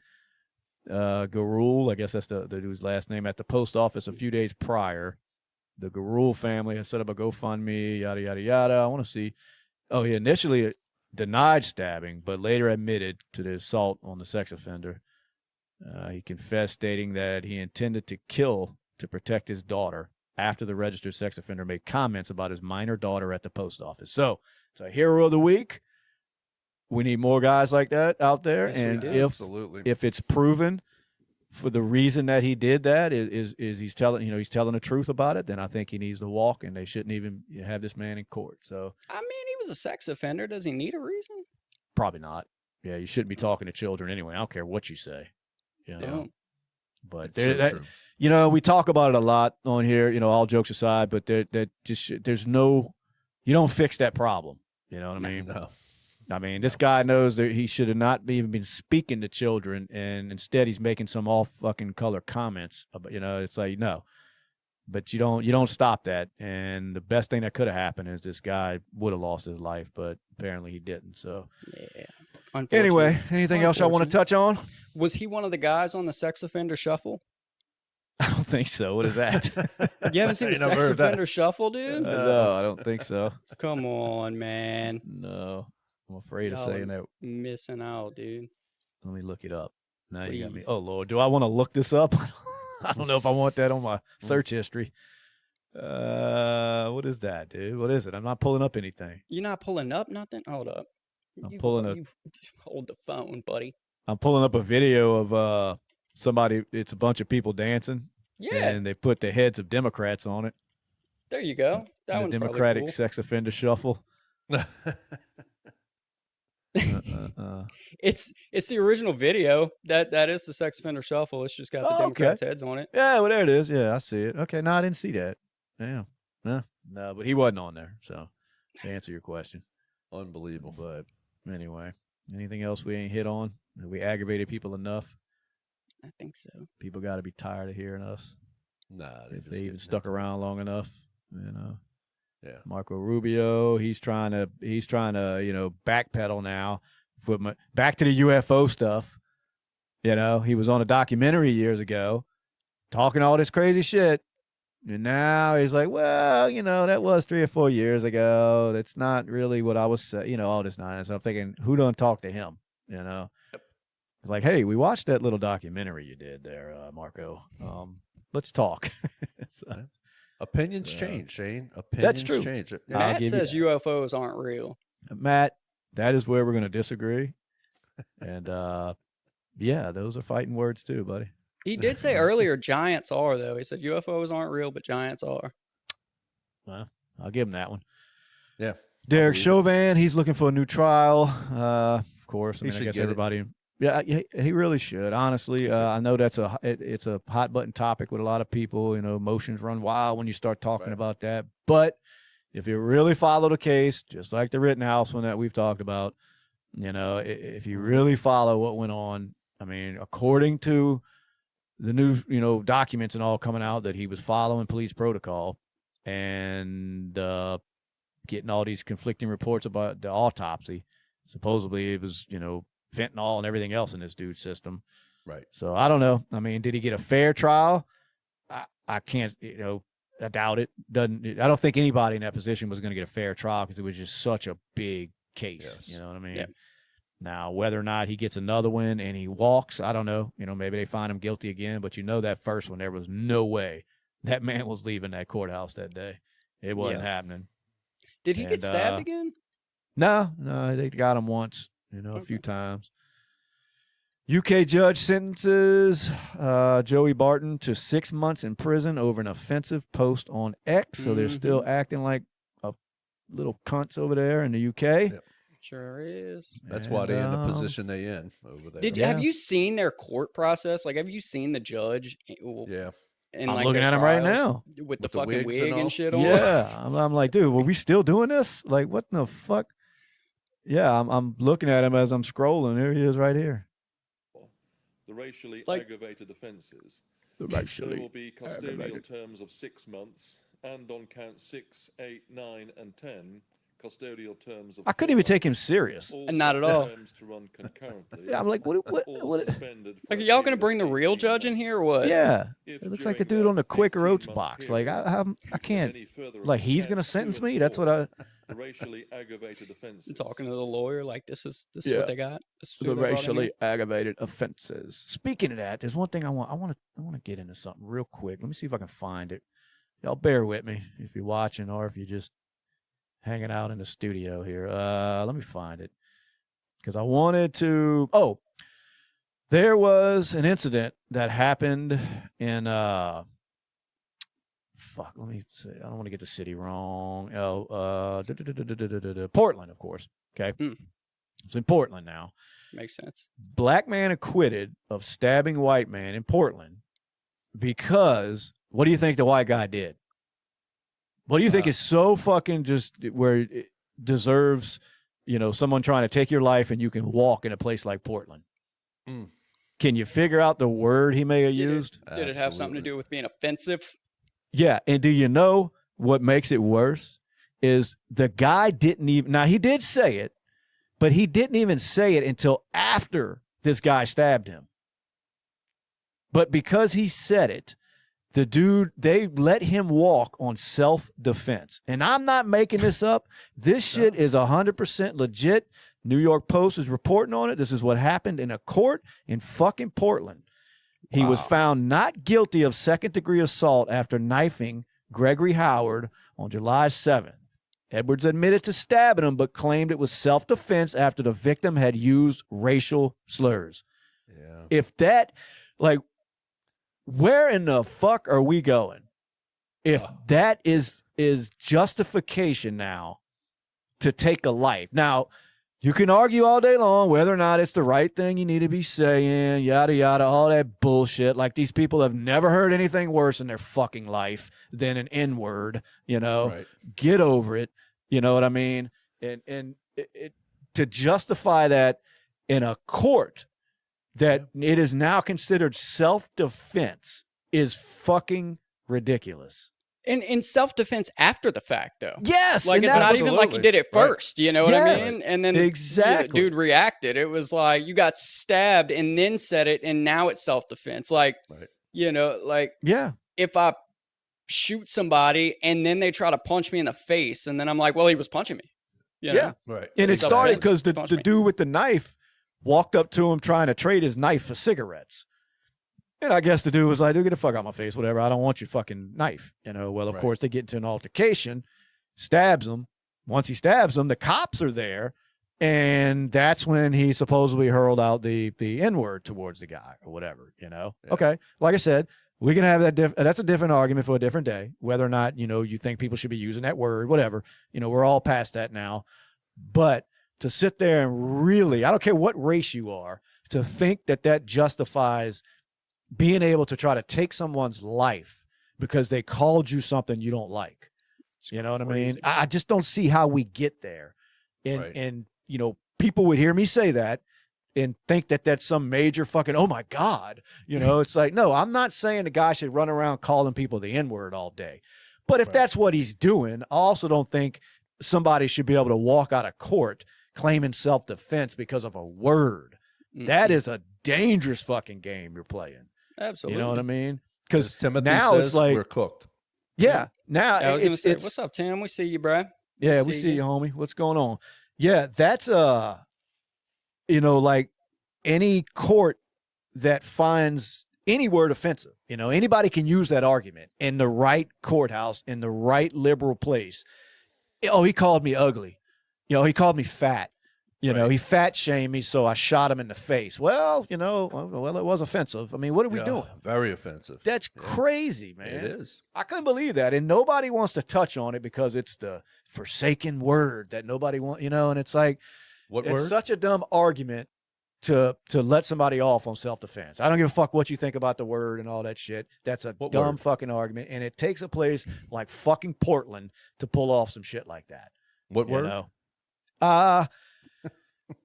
Garul, I guess that's the dude's last name, at the post office a few days prior. The Garul family has set up a GoFundMe, yada, yada, yada. I want to see. Oh, he initially denied stabbing, but later admitted to the assault on the sex offender. He confessed, stating that he intended to kill to protect his daughter after the registered sex offender made comments about his minor daughter at the post office. So it's a hero of the week. We need more guys like that out there. Yes, and Absolutely. if it's proven for the reason that he did that is he's telling the truth about it, then I think he needs to walk, and they shouldn't even have this man in court. So I mean, he was a sex offender. Does he need a reason? probably not. Yeah, you shouldn't be talking to children anyway. I don't care what you say. But we talk about it a lot on here, all jokes aside, but there's no, you don't fix that problem. You know what I mean? No. I mean, this guy knows that he should have not even been speaking to children, and instead he's making some all fucking color comments. It's like, no, but you don't stop that. And the best thing that could have happened is this guy would have lost his life, but apparently he didn't. So yeah. Anyway, anything else I want to touch on? Was he one of the guys on the sex offender shuffle? I don't think so. What is that? You haven't seen the sex offender shuffle, dude? No, I don't think so. Come on, man. No, I'm afraid of Y'all saying that. Missing out, dude. Let me look it up. Now you got me. Please. Oh, Lord. Do I want to look this up? I don't know if I want that on my search history. What is that, dude? What is it? I'm not pulling up anything. You're not pulling up nothing? Hold up. I'm hold the phone, buddy. I'm pulling up a video of somebody. It's a bunch of people dancing. Yeah. And they put the heads of Democrats on it. There you go. That the one's Democratic cool. sex offender shuffle. It's the original video. That is the sex offender shuffle. It's just got the Democrats' heads on it. Yeah, well, there it is. Yeah, I see it. Okay, no, I didn't see that. Damn. No, but he wasn't on there. So, to answer your question. Unbelievable. But anyway, anything else we ain't hit on? Have we aggravated people enough? I think so. People got to be tired of hearing us. Nah, If they even stuck around long enough, Yeah. Marco Rubio, he's trying to backpedal now. Back to the UFO stuff. He was on a documentary years ago talking all this crazy shit. And now he's like, well, that was 3 or 4 years ago. That's not really what I was saying, all this nonsense. I'm thinking, who done talk to him? Yep. It's like, hey, we watched that little documentary you did there, Marco. Let's talk. Opinions change, Shane. Opinions That's true. change. Matt says UFOs aren't real. Matt, that is where we're going to disagree. And, those are fighting words too, buddy. He did say earlier giants are, though. He said UFOs aren't real, but giants are. Well, I'll give him that one. Yeah. Derek Chauvin, he's looking for a new trial. Of course, I guess everybody. Yeah, he really should. Honestly, I know it's a hot button topic with a lot of people. Emotions run wild when you start talking about that. But if you really follow the case, just like the Rittenhouse one that we've talked about, if you really follow what went on, I mean, according to the new, documents and all coming out, that he was following police protocol and getting all these conflicting reports about the autopsy. Supposedly it was, fentanyl and everything else in this dude's system. Right. So I don't know. I mean, did he get a fair trial? I can't, I doubt it. I don't think anybody in that position was going to get a fair trial because it was just such a big case. Yes. You know what I mean? Yeah. Now, whether or not he gets another one and he walks, I don't know. Maybe they find him guilty again. But that first one, there was no way that man was leaving that courthouse that day. It wasn't happening. Did he get stabbed again? No, they got him once, a few times. UK judge sentences Joey Barton to 6 months in prison over an offensive post on X. So they're still acting like a little cunts over there in the UK. Yep. Sure is. That's why they're in the position they in over there. Have you seen their court process? Like, have you seen the judge? Yeah. And I'm like looking at him right now with the fucking wig and shit on. Yeah, I'm like, dude, were we still doing this? Like, what the fuck? Yeah, I'm looking at him as I'm scrolling. Here he is, right here. The racially aggravated offences. There will be custodial terms of 6 months, and on counts 6, 8, 9, and 10, custodial terms of. I couldn't even take him serious. Not at all. To run concurrently. Yeah, I'm like, what? Like, are y'all gonna bring the real judge in here or what? Yeah, it looks like the dude on the Quaker Oats box. Like, I can't. Like, he's gonna sentence me? That's what I. Racially aggravated offences. Talking to the lawyer, like this is what they got. The racially aggravated offenses. Speaking of that, there's one thing I want to get into something real quick. Let me see if I can find it. Y'all bear with me if you're watching or if you're just hanging out in the studio here. Let me find it because I wanted to. Oh, there was an incident that happened in fuck, let me say, I don't want to get the city wrong. Portland, of course. Okay. It's in Portland now. Makes sense. Black man acquitted of stabbing white man in Portland because what do you think the white guy did? What do you think is so fucking just where it deserves, someone trying to take your life and you can walk in a place like Portland? Can you figure out the word he may have used? Did it have something to do with being offensive? Yeah, and do you know what makes it worse is the guy didn't even, now he did say it, but he didn't even say it until after this guy stabbed him. But because he said it, the dude, they let him walk on self-defense. And I'm not making this up. This shit is 100% legit. New York Post is reporting on it. This is what happened in a court in fucking Portland. He was found not guilty of second-degree assault after knifing Gregory Howard on July 7th. Edwards admitted to stabbing him, but claimed it was self-defense after the victim had used racial slurs. Yeah. If that, like, where in the fuck are we going? If that is justification now to take a life. Now, you can argue all day long whether or not it's the right thing you need to be saying, yada, yada, all that bullshit. Like, these people have never heard anything worse in their fucking life than an N-word, Right. Get over it. You know what I mean? And to justify that in a court that it is now considered self-defense is fucking ridiculous. In self-defense after the fact, though. Yes. Like, it's not even like he did it first, you know what I mean? And then exactly. The dude reacted. It was like, you got stabbed and then said it, and now it's self-defense. Like, if I shoot somebody and then they try to punch me in the face, and then I'm like, well, he was punching me. You know? Yeah. Right. And it started because the dude with the knife walked up to him trying to trade his knife for cigarettes. And I guess the dude was like, dude, get the fuck out of my face, whatever. I don't want your fucking knife. Well, of course, they get into an altercation, stabs him. Once he stabs him, the cops are there. And that's when he supposedly hurled out the N-word towards the guy or whatever, Yeah. Okay. Like I said, we can have that. That's a different argument for a different day, whether or not, you think people should be using that word, whatever. We're all past that now. But to sit there and really, I don't care what race you are, to think that justifies being able to try to take someone's life because they called you something you don't like. You know what I mean? I just don't see how we get there. And people would hear me say that and think that that's some major fucking, oh my God, it's like, no, I'm not saying the guy should run around calling people the N-word all day. But if that's what he's doing, I also don't think somebody should be able to walk out of court claiming self-defense because of a word. Mm-hmm. That is a dangerous fucking game you're playing. Absolutely. You know what I mean? Because now says, it's like we're cooked. Yeah. Now I was gonna say, what's up, Tim? We see you, bro. Yeah, we see you, homie. What's going on? Yeah, that's like any court that finds any word offensive. Anybody can use that argument in the right courthouse, in the right liberal place. Oh, he called me ugly. He called me fat. He fat shamed me, so I shot him in the face. Well, it was offensive. I mean, what are we doing? Very offensive. That's crazy, man. It is. I couldn't believe that. And nobody wants to touch on it because it's the forsaken word that nobody wants, and it's like, it's such a dumb argument to let somebody off on self-defense. I don't give a fuck what you think about the word and all that shit. That's a dumb fucking argument. And it takes a place like fucking Portland to pull off some shit like that. What word?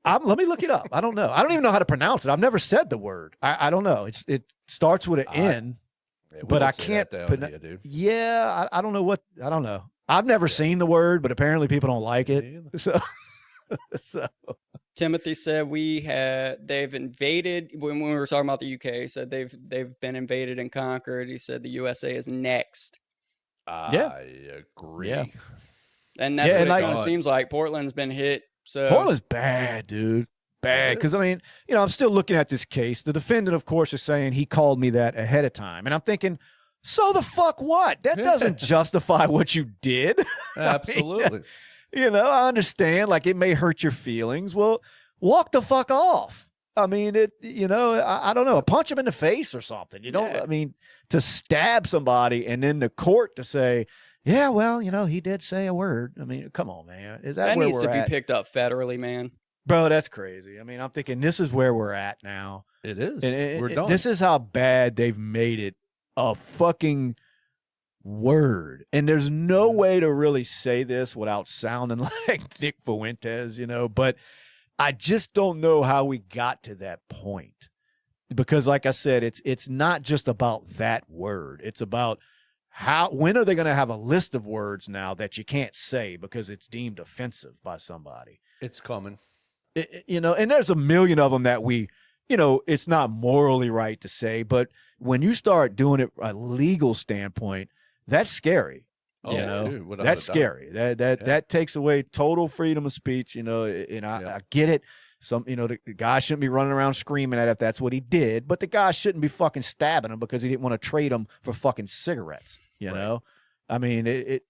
Let me look it up. I don't know. I don't even know how to pronounce it. I've never said the word. I don't know. It starts with an N, but I can't. Yeah, I don't know I don't know. I've never seen the word, but apparently people don't like it. So Timothy said they've invaded when we were talking about the UK. He said they've been invaded and conquered. He said the USA is next. I agree. Yeah. And that's what it kind of seems like. Portland's been hit. So Portland's bad, dude. Bad. Because, I mean, I'm still looking at this case. The defendant, of course, is saying he called me that ahead of time. And I'm thinking, so the fuck what? That doesn't justify what you did. Absolutely. I understand, like, it may hurt your feelings. Well, walk the fuck off. I mean, I don't know, punch him in the face or something. I mean, to stab somebody and then the court to say, yeah, well, he did say a word. I mean, come on, man. Is that where needs we're to at? Be picked up federally, man. Bro, that's crazy. I mean, I'm thinking this is where we're at now. It is. We're done. This is how bad they've made it a fucking word. And there's no way to really say this without sounding like Nick Fuentes, but I just don't know how we got to that point. Because like I said, it's not just about that word. It's about when are they going to have a list of words now that you can't say because it's deemed offensive by somebody? It's coming. And there's a million of them that it's not morally right to say, but when you start doing it a legal standpoint, that's scary. Dude, that's scary. That takes away total freedom of speech, and I get it. The guy shouldn't be running around screaming at it if that's what he did, but the guy shouldn't be fucking stabbing him because he didn't want to trade him for fucking cigarettes, know? I mean,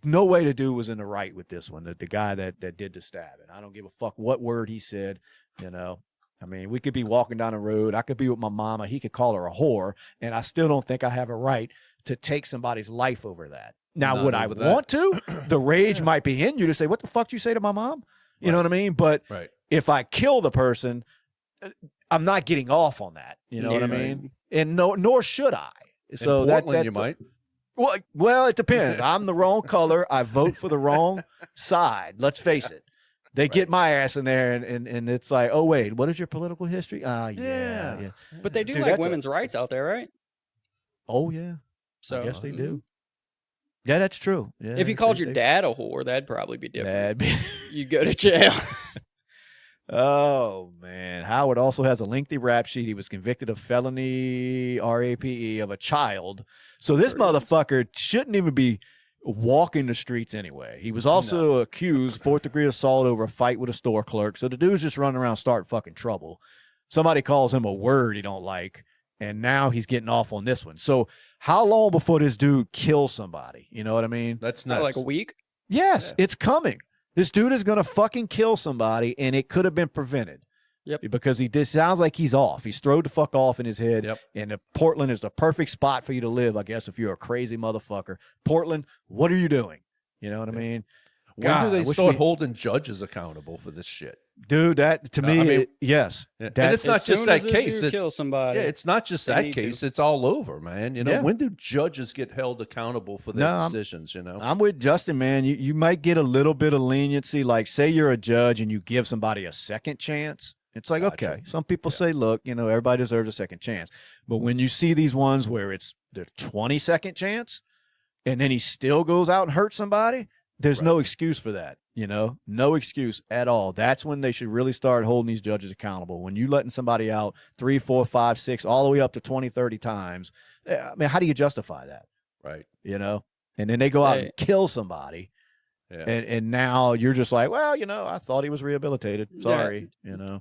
no way to do was in the right with this one, the guy that did the stabbing. I don't give a fuck what word he said, I mean, we could be walking down the road. I could be with my mama. He could call her a whore, and I still don't think I have a right to take somebody's life over that. Now, would I want to? The rage might be in you to say, what the fuck did you say to my mom? You know what I mean? But if I kill the person, I'm not getting off on that. You know what I mean? And nor should I. So in Portland, you might. Well, it depends. I'm the wrong color. I vote for the wrong side. Let's face it. They get my ass in there, and it's like, oh, wait, what is your political history? Yeah. But they do like women's rights out there, right? Oh, yeah. So I guess they do. Yeah, that's true. Yeah, if you called your dad a whore, that'd probably be different. You'd go to jail. Oh, man. Howard also has a lengthy rap sheet. He was convicted of felony RAPE of a child. So this motherfucker shouldn't even be walking the streets anyway. He was also accused 4th-degree assault over a fight with a store clerk. So the dude's just running around starting fucking trouble. Somebody calls him a word he don't like, and now he's getting off on this one. So how long before this dude kills somebody? You know what I mean? That's not like a week. Yes, it's coming. This dude is going to fucking kill somebody, and it could have been prevented. Yep. Because sounds like he's off. He's throwed the fuck off in his head. Yep. And Portland is the perfect spot for you to live, I guess, if you're a crazy motherfucker. Portland, what are you doing? You know what I mean? When do they start holding judges accountable for this shit? Dude, that to me, yes. And it's not just that case. It's kill somebody. Yeah, it's not just that case. It's all over, man. When do judges get held accountable for their decisions? I'm with Justin, man. You might get a little bit of leniency, like say you're a judge and you give somebody a second chance. It's like, okay, some people say, look, everybody deserves a second chance. But when you see these ones where it's the 22nd chance and then he still goes out and hurts somebody, there's no excuse for that, no excuse at all. That's when they should really start holding these judges accountable. When you letting somebody out 3, 4, 5, 6, all the way up to 20, 30 times, I mean, how do you justify that? Right. And then they go out and kill somebody. Yeah. And now you're just like, well, I thought he was rehabilitated. Sorry,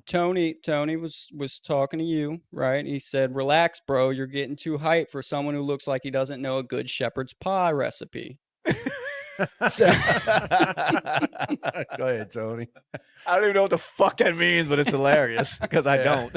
Tony was talking to you, right? He said, relax, bro. You're getting too hyped for someone who looks like he doesn't know a good shepherd's pie recipe. Go ahead, Tony. I don't even know what the fuck that means, but it's hilarious because I don't.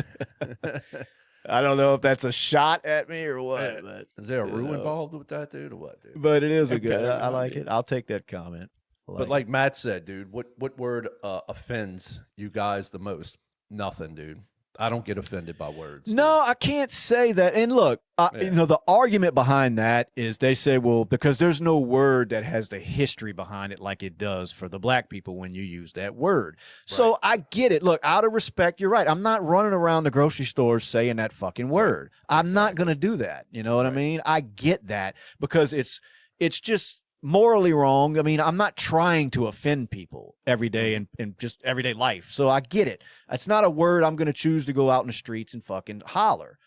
I don't know if that's a shot at me or what. But, is there a rule involved with that, dude, or what, dude? But it is a good. I like it. I'll take that comment. But like Matt said, dude, what word offends you guys the most? Nothing, dude. I don't get offended by words. No, dude. I can't say that. And look, you know, the argument behind that is they say, well, because there's no word that has the history behind it like it does for the black people when you use that word. Right. So I get it. Look, out of respect, you're right. I'm not running around the grocery stores saying that fucking word. Right. I'm not going to do that. You know what I mean? I get that because it's just morally wrong. I mean, I'm not trying to offend people every day in just everyday life. So I get it. It's not a word I'm going to choose to go out in the streets and fucking holler.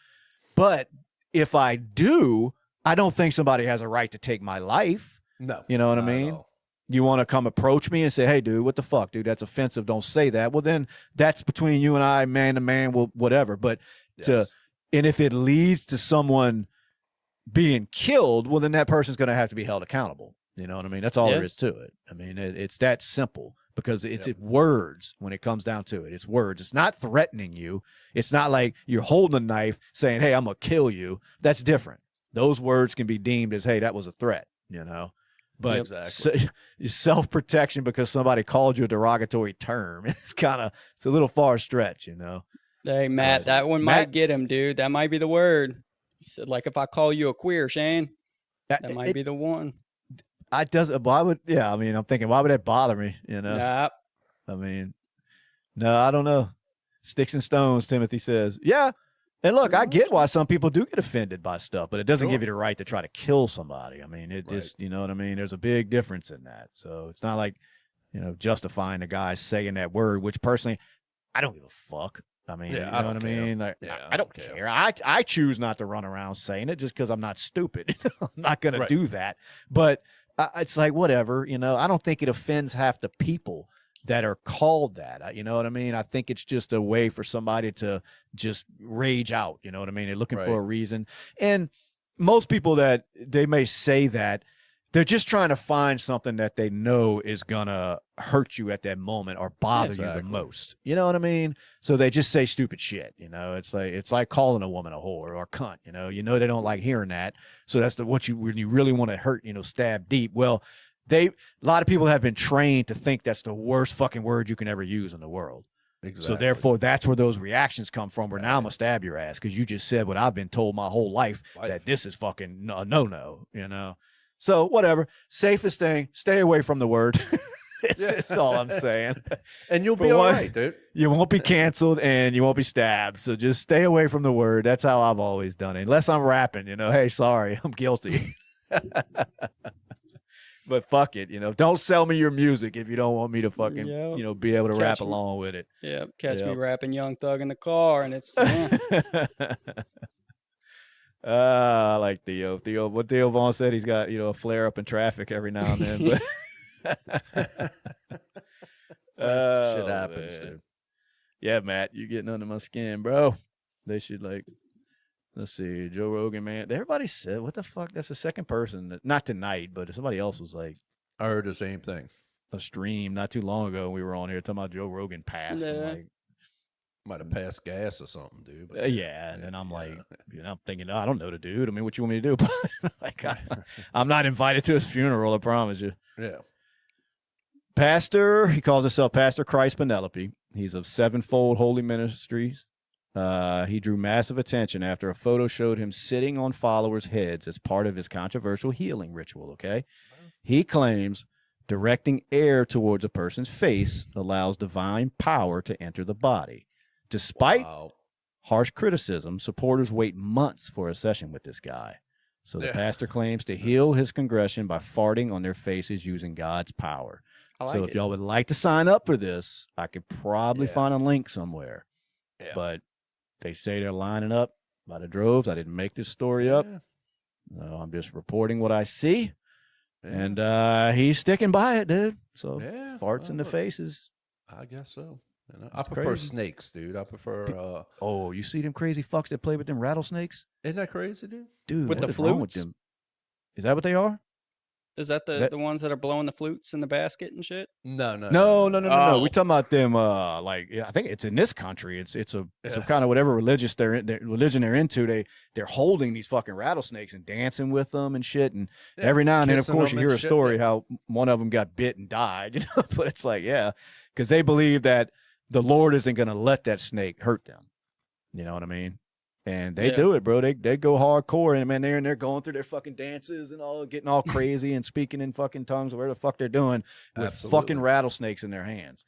But if I do, I don't think somebody has a right to take my life. No. You know what I mean? You want to come approach me and say, hey, dude, what the fuck, dude? That's offensive. Don't say that. Well, then that's between you and I, man to man, whatever. But and if it leads to someone being killed, well, then that person's going to have to be held accountable. You know what I mean? That's all there is to it. I mean, it's that simple because it's words when it comes down to it. It's words. It's not threatening you. It's not like you're holding a knife saying, hey, I'm going to kill you. That's different. Those words can be deemed as, hey, that was a threat, you know? But self-protection because somebody called you a derogatory term, it's a little far stretch, you know? Hey, Matt, that one might get him, dude. That might be the word. He said, like, if I call you a queer, Shane, that might be the one. Why would, I mean, I'm thinking, why would that bother me? You know, I mean, no, I don't know. Sticks and stones, Timothy says. Yeah. And look, I get why some people do get offended by stuff, but it doesn't give you the right to try to kill somebody. I mean, it just, you know what I mean? There's a big difference in that. So it's not like, you know, justifying the guy saying that word, which personally, I don't give a fuck. I mean, you know what I mean? Like, I don't care. I choose not to run around saying it just because I'm not stupid. I'm not going to do that. But it's like, whatever, you know, I don't think it offends half the people that are called that. You know what I mean? I think it's just a way for somebody to just rage out. You know what I mean? They're looking for a reason. And most people that they may say that, they're just trying to find something that they know is going to hurt you at that moment or bother you the most. You know what I mean? So they just say stupid shit. You know, it's like calling a woman a whore or a cunt. You know they don't like hearing that. So that's when you really want to hurt, you know, stab deep. Well, a lot of people have been trained to think that's the worst fucking word you can ever use in the world. Exactly. So therefore, that's where those reactions come from. Where now I'm gonna stab your ass because you just said what I've been told my whole life that this is fucking no. You know. So whatever, safest thing, stay away from the word. That's all I'm saying. And you'll be all right, dude. You won't be canceled and you won't be stabbed. So just stay away from the word. That's how I've always done it. Unless I'm rapping, you know, hey, sorry, I'm guilty. But fuck it, you know, don't sell me your music if you don't want me to fucking, you know, be able to rap along with it. Yeah, catch me rapping Young Thug in the car and it's... I like Theo. What Theo Vaughn said, he's got, you know, a flare up in traffic every now and then. But shit happens, dude. Yeah, Matt, you're getting under my skin, bro. They should let's see, Joe Rogan, man. Everybody said, what the fuck? That's the second person, not tonight, but somebody else was like, I heard the same thing. A stream not too long ago. We were on here talking about Joe Rogan passed. And like, might have passed gas or something, dude. But, and then I'm like, you know, I'm thinking, I don't know the dude. I mean, what you want me to do? Like, I'm not invited to his funeral, I promise you. Yeah. Pastor, he calls himself Pastor Christ Penelope. He's of Sevenfold Holy Ministries. He drew massive attention after a photo showed him sitting on followers' heads as part of his controversial healing ritual, okay? He claims directing air towards a person's face allows divine power to enter the body. Despite harsh criticism, supporters wait months for a session with this guy. So the pastor claims to heal his congregation by farting on their faces using God's power. So if y'all would like to sign up for this, I could probably find a link somewhere. Yeah. But they say they're lining up by the droves. I didn't make this story up. No, I'm just reporting what I see. And he's sticking by it, dude. So farts in the faces. I guess so. You know, I prefer snakes, dude. I prefer. Oh, you see them crazy fucks that play with them rattlesnakes? Isn't that crazy, dude? Dude, with the flutes? With them? Is that what they are? Is that the ones that are blowing the flutes in the basket and shit? No. No. We talking about them. Like I think it's in this country. It's some kind of whatever religion they're into. They're holding these fucking rattlesnakes and dancing with them and shit. And every now and then, of course, you hear a story how one of them got bit and died. You know, but it's like because they believe that the Lord isn't going to let that snake hurt them. You know what I mean? And they do it, bro. They go hardcore, and man, they're going through their fucking dances and all, getting all crazy and speaking in fucking tongues, or whatever the fuck they're doing with fucking rattlesnakes in their hands.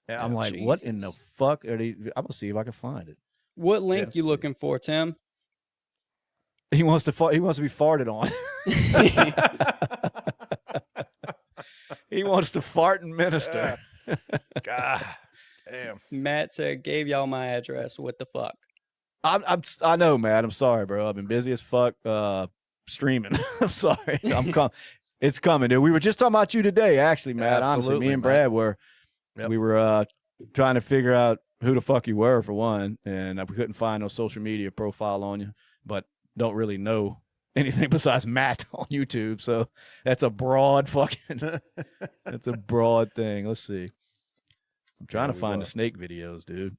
And I'm like, Jesus. What in the fuck are they? I'm gonna see if I can find it. What link you looking for, Tim? He wants to be farted on. He wants to fart and minister. God damn. Matt said, "Gave y'all my address. What the fuck?" I know, Matt. I'm sorry, bro. I've been busy as fuck streaming. I'm sorry. It's coming, dude. We were just talking about you today, actually, Matt. Honestly, me and Brad were trying to figure out who the fuck you were, for one, and we couldn't find no social media profile on you, but don't really know anything besides Matt on YouTube. So that's a broad fucking that's a broad thing. Let's see. I'm trying to find the snake videos, dude.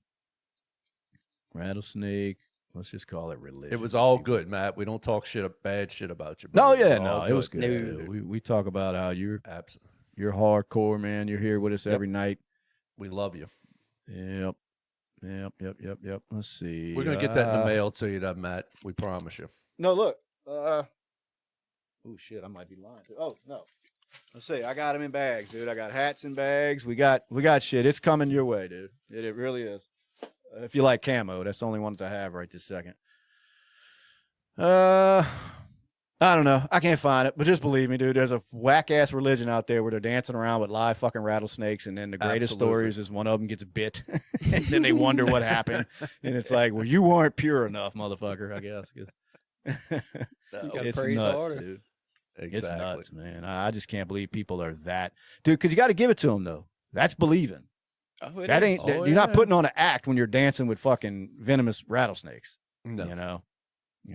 Rattlesnake. Let's just call it religion. It was all good, Matt. We don't talk bad shit about you. No, it was good. We talk about how you're hardcore, man. You're here with us every night. We love you. Yep. Let's see. We're gonna get that in the mail to you, Matt. We promise you. No, look. Oh shit, I might be lying. Oh no. Let's see. I got them in bags, dude. I got hats in bags. We got shit. It's coming your way, dude. It really is. If you like camo, that's the only ones I have right this second. I don't know. I can't find it, but just believe me, dude. There's a whack ass religion out there where they're dancing around with live fucking rattlesnakes, and then the greatest stories is one of them gets bit, and then they wonder what happened, and it's like, well, you weren't pure enough, motherfucker. I guess. It's nuts, dude. Exactly. It's nuts, man. I just can't believe people are that, dude. Because you got to give it to them though. That's believing. Oh, that ain't. You're not putting on an act when you're dancing with fucking venomous rattlesnakes. No. You know,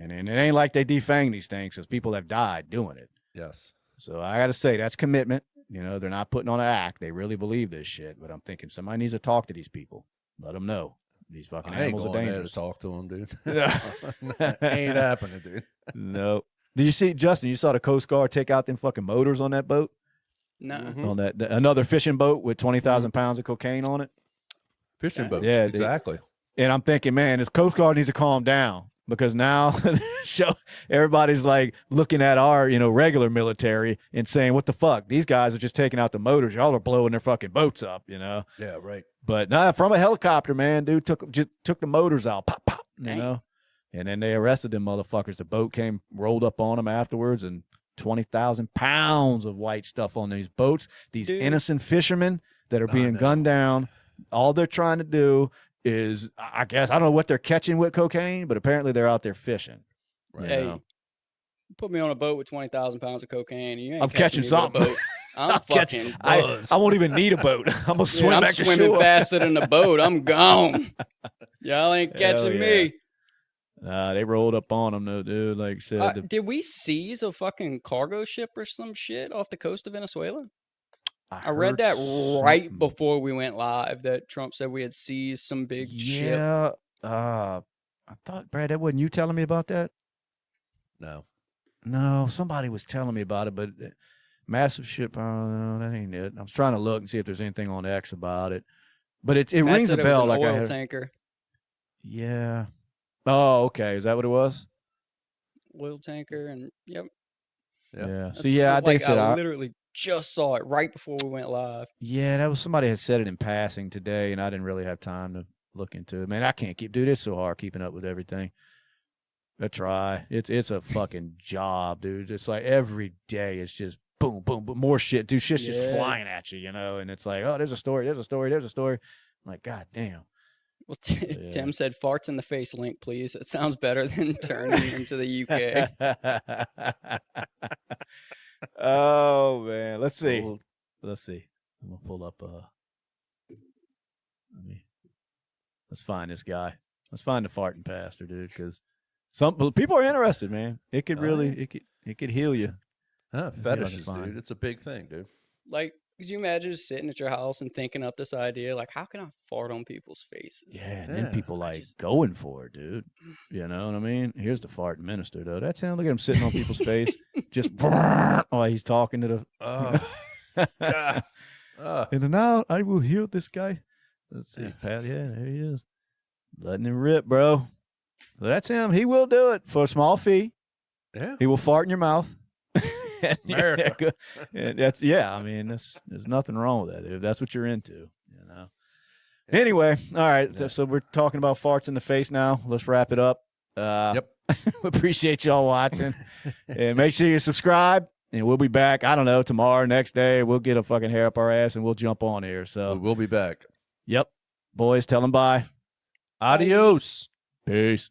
and it ain't like they defang these things because people have died doing it. Yes. So I got to say that's commitment. You know, they're not putting on an act. They really believe this shit. But I'm thinking somebody needs to talk to these people. Let them know these fucking animals are dangerous. To talk to them, dude. Ain't happening, dude. No. Did you see, Justin? You saw the Coast Guard take out them fucking motors on that boat? No. On that another fishing boat with 20,000 pounds of cocaine on it. Fishing boats, yeah, exactly. And I'm thinking, man, this Coast Guard needs to calm down because now everybody's like looking at our, regular military and saying, what the fuck? These guys are just taking out the motors. Y'all are blowing their fucking boats up, Yeah, right. But nah, from a helicopter, man, dude took the motors out, pop, pop, know. And then they arrested them motherfuckers. The boat came, rolled up on them afterwards, and 20,000 pounds of white stuff on these boats. These innocent fishermen that are being gunned down. All they're trying to do is, I guess, I don't know what they're catching with cocaine, but apparently they're out there fishing. Right. Hey, put me on a boat with 20,000 pounds of cocaine. You ain't I'm catching something. I'm fucking I won't even need a boat. I'm going to swim back to shore. I'm swimming faster than a boat. I'm gone. Y'all ain't catching me. They rolled up on them, though, dude. Like I said. Did we seize a fucking cargo ship or some shit off the coast of Venezuela? I read that right before we went live that Trump said we had seized some big ship. Yeah. I thought, Brad, that wasn't you telling me about that? No, somebody was telling me about it, but massive ship, no, that ain't it. I was trying to look and see if there's anything on X about it. But it rings a bell. Like oil tanker. Yeah. Oh, okay. Is that what it was? Oil tanker, and yep. Yeah. So I think I literally just saw it right before we went live. Yeah, that was somebody had said it in passing today, and I didn't really have time to look into it. Man, I can't dude, it's so hard keeping up with everything. I try. It's a fucking job, dude. It's like every day it's just boom, boom, boom, more shit. Dude, shit's just flying at you, and it's like, oh, there's a story. I'm like, God damn. Well, Tim said, farts in the face link, please. It sounds better than turning into the UK. Oh, man. Let's see. I'm going to pull up. Let's find this guy. Let's find the farting pastor, dude, because some people are interested, man. It could really, it could heal you. Fetishes, dude. It's a big thing, dude. Like, could you imagine just sitting at your house and thinking up this idea? Like, how can I fart on people's faces? Yeah, and then people going for it, dude. You know what I mean? Here's the fart minister, though. That sounds like him sitting on people's face, just while he's talking to the. And now I will heal this guy. Let's see, Pat. Yeah, there he is, letting him rip, bro. So that's him. He will do it for a small fee. Yeah, he will fart in your mouth. America. And that's I mean, there's nothing wrong with that if that's what you're into, you know. Anyway, all right. So we're talking about farts in the face now. Let's wrap it up. Yep. We appreciate y'all watching, and make sure you subscribe. And we'll be back. I don't know, tomorrow, next day. We'll get a fucking hair up our ass and we'll jump on here. So we'll be back. Yep. Boys, tell them bye. Adios. Peace.